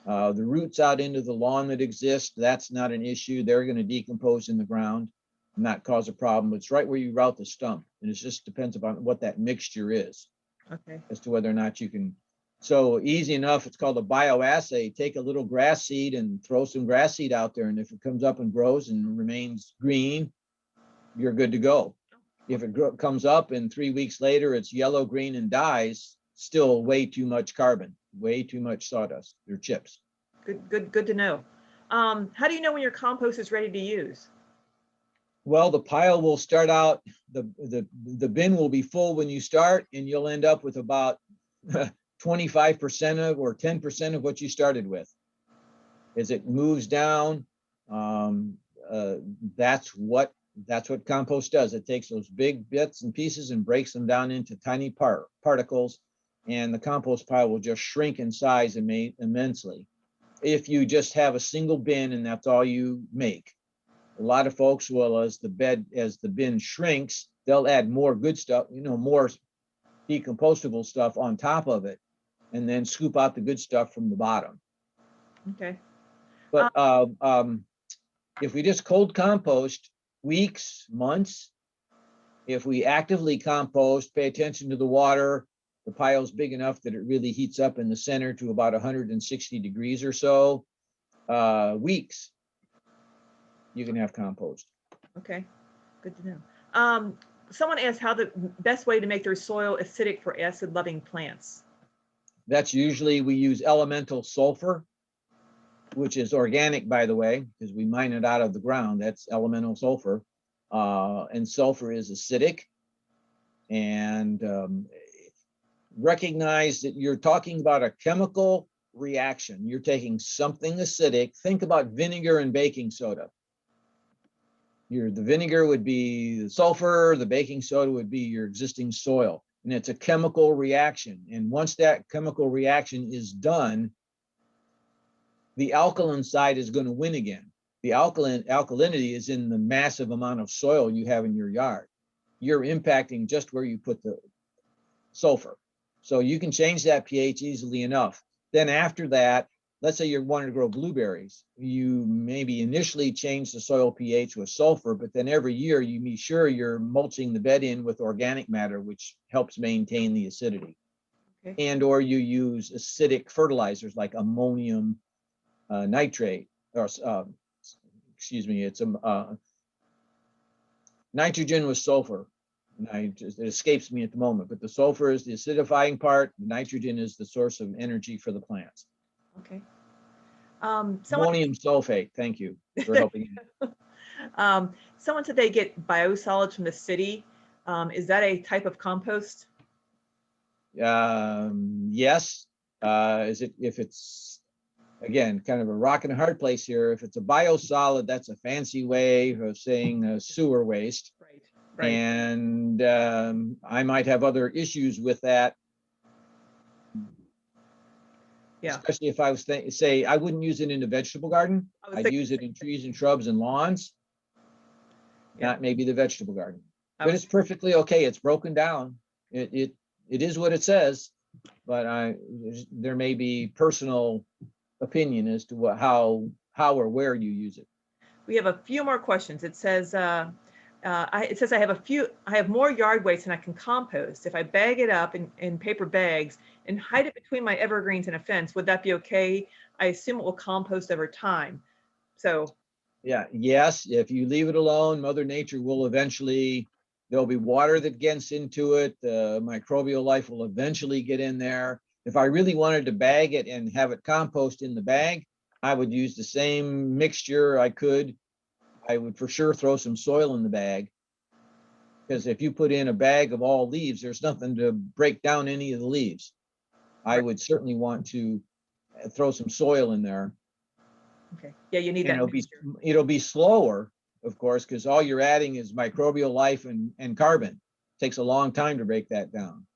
The roots out into the lawn that exist, that's not an issue. They're going to decompose in the ground, not cause a problem. It's right where you route the stump, and it just depends upon what that mixture is. Okay. As to whether or not you can. So easy enough. It's called a bioassay. Take a little grass seed and throw some grass seed out there, and if it comes up and grows and remains green, you're good to go. If it comes up and 3 weeks later it's yellow, green, and dies, still way too much carbon, way too much sawdust or chips. Good to know. How do you know when your compost is ready to use? Well, the pile will start out, the bin will be full when you start, and you'll end up with about 25% of or 10% of what you started with. As it moves down, that's what compost does. It takes those big bits and pieces and breaks them down into tiny particles, and the compost pile will just shrink in size immensely. If you just have a single bin and that's all you make. A lot of folks will, as the bin shrinks, they'll add more good stuff, more decompostable stuff on top of it, and then scoop out the good stuff from the bottom. Okay. But if we just cold compost, weeks, months. If we actively compost, pay attention to the water, the pile's big enough that it really heats up in the center to about 160 degrees or so, weeks, you can have compost. Okay, good to know. Someone asked how the best way to make their soil acidic for acid-loving plants. That's usually, we use elemental sulfur, which is organic, by the way, because we mine it out of the ground. That's elemental sulfur. And sulfur is acidic. And recognize that you're talking about a chemical reaction. You're taking something acidic. Think about vinegar and baking soda. The vinegar would be the sulfur, the baking soda would be your existing soil. And it's a chemical reaction. And once that chemical reaction is done, the alkaline side is going to win again. The alkalinity is in the massive amount of soil you have in your yard. You're impacting just where you put the sulfur. So you can change that pH easily enough. Then after that, let's say you're wanting to grow blueberries. You maybe initially change the soil pH with sulfur, but then every year you be sure you're mulching the bed in with organic matter, which helps maintain the acidity. Okay. And or you use acidic fertilizers like ammonium nitrate, or excuse me, it's nitrogen with sulfur. It escapes me at the moment, but the sulfur is the acidifying part. The nitrogen is the source of energy for the plants. Okay. Ammonium sulfate. Thank you for helping. Someone said they get biosolids from the city. Is that a type of compost? Yes. If it's, again, kind of a rock and a hard place here. If it's a biosolid, that's a fancy way of saying sewer waste. Right. Right. And I might have other issues with that. Yeah. Especially if I was say I wouldn't use it in a vegetable garden. I'd use it in trees and shrubs and lawns. Yeah. Not maybe the vegetable garden. But it's perfectly okay. It's broken down. It is what it says. But there may be personal opinion as to how or where you use it. We have a few more questions. It says I have more yard waste than I can compost. If I bag it up in paper bags and hide it between my evergreens and a fence, would that be okay? I assume it will compost over time. So yeah, yes, if you leave it alone, Mother Nature will eventually, there'll be water that gets into it. The microbial life will eventually get in there. If I really wanted to bag it and have it compost in the bag, I would use the same mixture I would for sure throw some soil in the bag. Because if you put in a bag of all leaves, there's nothing to break down any of the leaves. I would certainly want to throw some soil in there. Okay. Yeah, you need And that mixture. it'll be slower, of course, because all you're adding is microbial life and carbon. It takes a long time to break that down.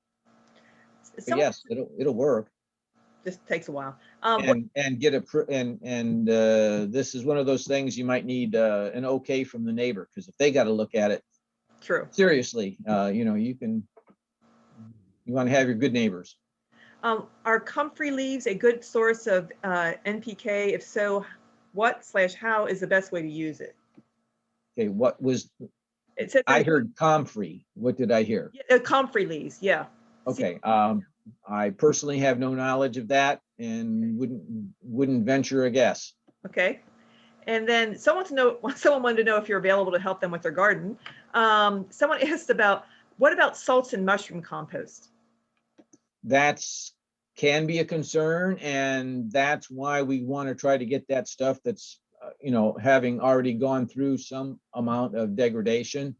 But yes, it'll work. Just takes a while. And get this is one of those things you might need an okay from the neighbor, because if they got to look at it, True. seriously, you want to have your good neighbors. Are comfrey leaves a good source of NPK? If so, what/how is the best way to use it? Okay, what was It says I heard comfrey. What did I hear? comfrey leaves, yeah. Okay. I personally have no knowledge of that and wouldn't venture a guess. Okay. And then someone wanted to know if you're available to help them with their garden. Someone asked what about salts and mushroom compost? That's can be a concern, and that's why we want to try to get that stuff that's having already gone through some amount of degradation.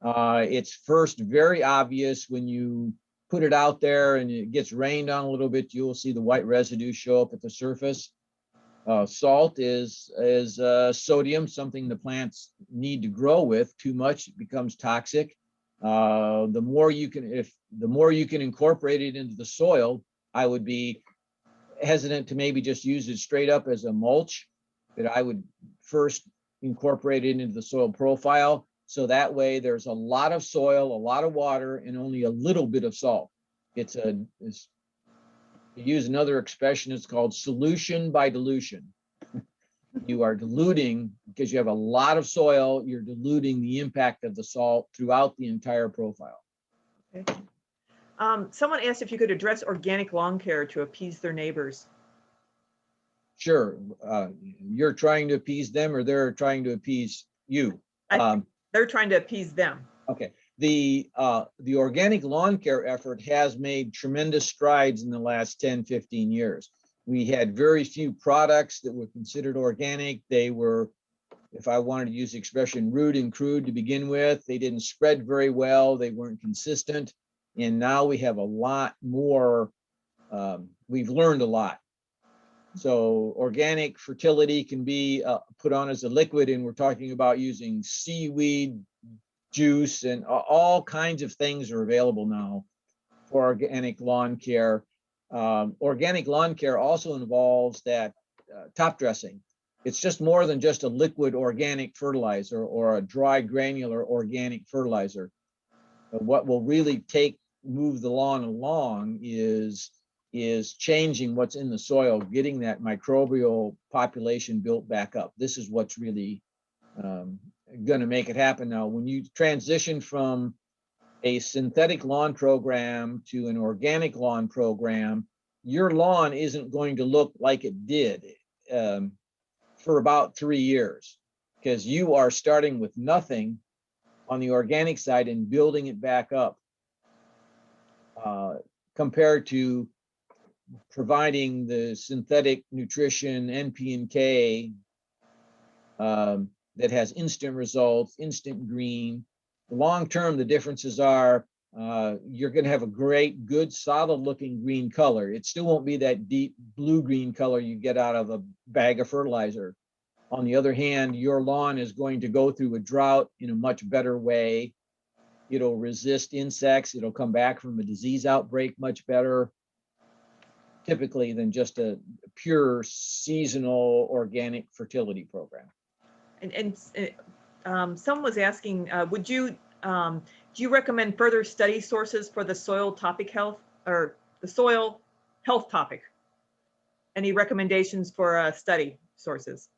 It's first very obvious when you put it out there and it gets rained on a little bit. You'll see the white residue show up at the surface. Salt is sodium, something the plants need to grow with. Too much, it becomes toxic. The more you can incorporate it into the soil, I would be hesitant to maybe just use it straight up as a mulch, but I would first incorporate it into the soil profile. So that way there's a lot of soil, a lot of water, and only a little bit of salt. To use another expression, it's called solution by dilution. You are diluting, because you have a lot of soil, you're diluting the impact of the salt throughout the entire profile. Okay. Someone asked if you could address organic lawn care to appease their neighbors. Sure. You're trying to appease them, or they're trying to appease you? They're trying to appease them. Okay. The organic lawn care effort has made tremendous strides in the last 10, 15 years. We had very few products that were considered organic. They were, if I wanted to use the expression, rude and crude to begin with. They didn't spread very well. They weren't consistent. And now we have a lot more. We've learned a lot. So organic fertility can be put on as a liquid, and we're talking about using seaweed juice, and all kinds of things are available now for organic lawn care. Organic lawn care also involves that top dressing. It's just more than just a liquid organic fertilizer or a dry granular organic fertilizer. But what will really move the lawn along is changing what's in the soil, getting that microbial population built back up. This is what's really going to make it happen. Now, when you transition from a synthetic lawn program to an organic lawn program, your lawn isn't going to look like it did for about 3 years, because you are starting with nothing on the organic side and building it back up, compared to providing the synthetic nutrition, NP and K, that has instant results, instant green. Long term, the differences are you're going to have a great, good, solid looking green color. It still won't be that deep blue green color you get out of a bag of fertilizer. On the other hand, your lawn is going to go through a drought in a much better way. It'll resist insects. It'll come back from a disease outbreak much better, typically, than just a pure seasonal organic fertility program. And someone was asking, do you recommend further study sources for the soil topic health, or the soil health topic? Any recommendations for study sources?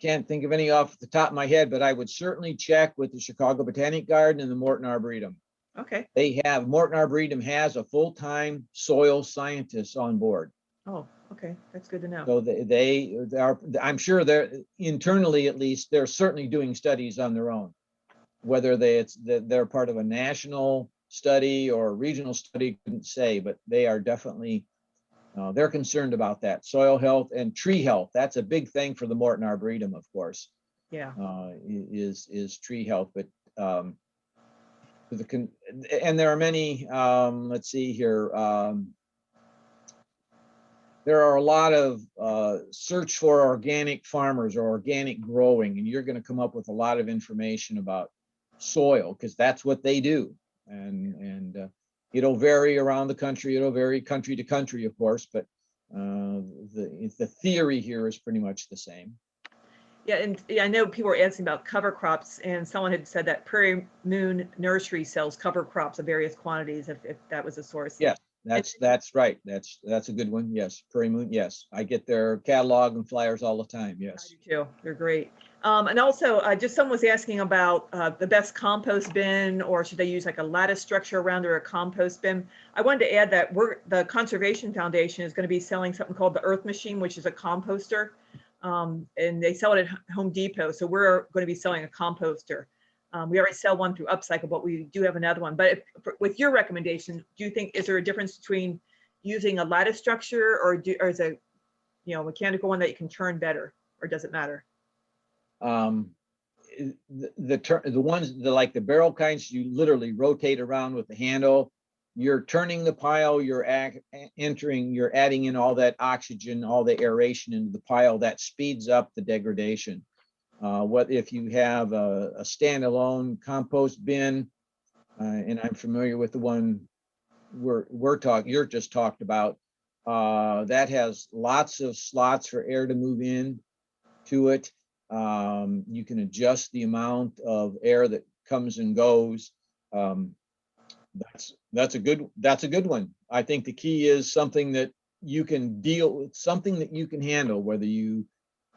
Can't think of any off the top of my head, but I would certainly check with the Chicago Botanic Garden and the Morton Arboretum. Okay. Morton Arboretum has a full-time soil scientist on board. Oh, okay. That's good to know. So they are, I'm sure they're internally, at least, they're certainly doing studies on their own. Whether they're part of a national study or a regional study, couldn't say, but they are definitely They're concerned about that. Soil health and tree health. That's a big thing for the Morton Arboretum, of course, Yeah. is tree health. But and there are many, let's see here. There are a lot of search for organic farmers or organic growing, and you're going to come up with a lot of information about soil because that's what they do. And it'll vary around the country. It'll vary country to country, of course, but the theory here is pretty much the same. Yeah, and I know people were asking about cover crops, and someone had said that Prairie Moon Nursery sells cover crops of various quantities, if that was a source. Yeah, that's right. That's a good one. Yes, Prairie Moon. Yes, I get their catalog and flyers all the time. Yes, I do too. They're great. And also, just someone was asking about the best compost bin, or should they use like a lattice structure around or a compost bin? I wanted to add that the Conservation Foundation is going to be selling something called the Earth Machine, which is a composter. And they sell it at Home Depot. So we're going to be selling a composter. We already sell one through Upcycle, but we do have another one. But with your recommendation, do you think, is there a difference between using a lattice structure or is a mechanical one that you can turn better, or does it matter? The ones like the barrel kinds, you literally rotate around with the handle. You're turning the pile, you're adding in all that oxygen, all the aeration into the pile. That speeds up the degradation. What if you have a standalone compost bin, and I'm familiar with the one you're just talked about, that has lots of slots for air to move in to it. You can adjust the amount of air that comes and goes. That's a good one. I think the key is something that you can deal with, something that you can handle, whether you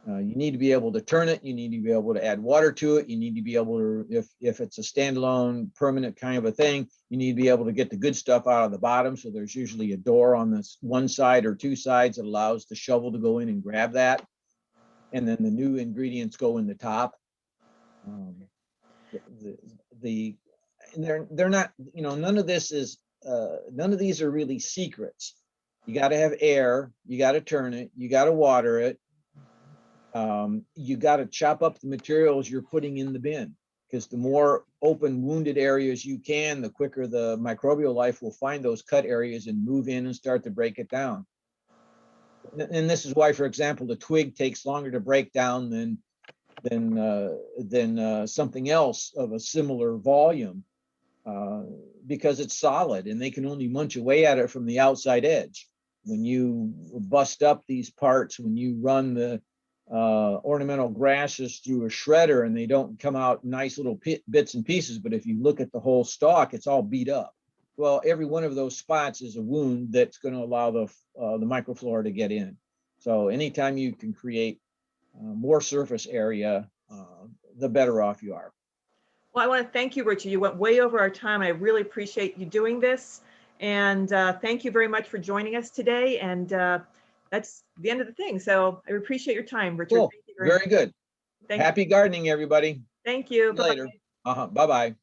need to be able to turn it, you need to be able to add water to it, you need to be able to, if it's a standalone permanent kind of a thing, you need to be able to get the good stuff out of the bottom. So there's usually a door on this one side or two sides that allows the shovel to go in and grab that. And then the new ingredients go in the top. They're not, none of this is, none of these are really secrets. You got to have air, you got to turn it, you got to water it. You got to chop up the materials you're putting in the bin, because the more open wounded areas you can, the quicker the microbial life will find those cut areas and move in and start to break it down. And this is why, for example, the twig takes longer to break down than something else of a similar volume, because it's solid and they can only munch away at it from the outside edge. When you bust up these parts, when you run the ornamental grasses through a shredder, and they don't come out nice little bits and pieces, but if you look at the whole stalk, it's all beat up. Well, every one of those spots is a wound that's going to allow the microflora to get in. So anytime you can create more surface area, the better off you are. Well, I want to thank you, Richard. You went way over our time. I really appreciate you doing this. And thank you very much for joining us today. And that's the end of the thing. So I appreciate your time, Richard. Cool. Thank you very much. Good. Thank Happy gardening, everybody. Thank you. See you later. Bye-bye.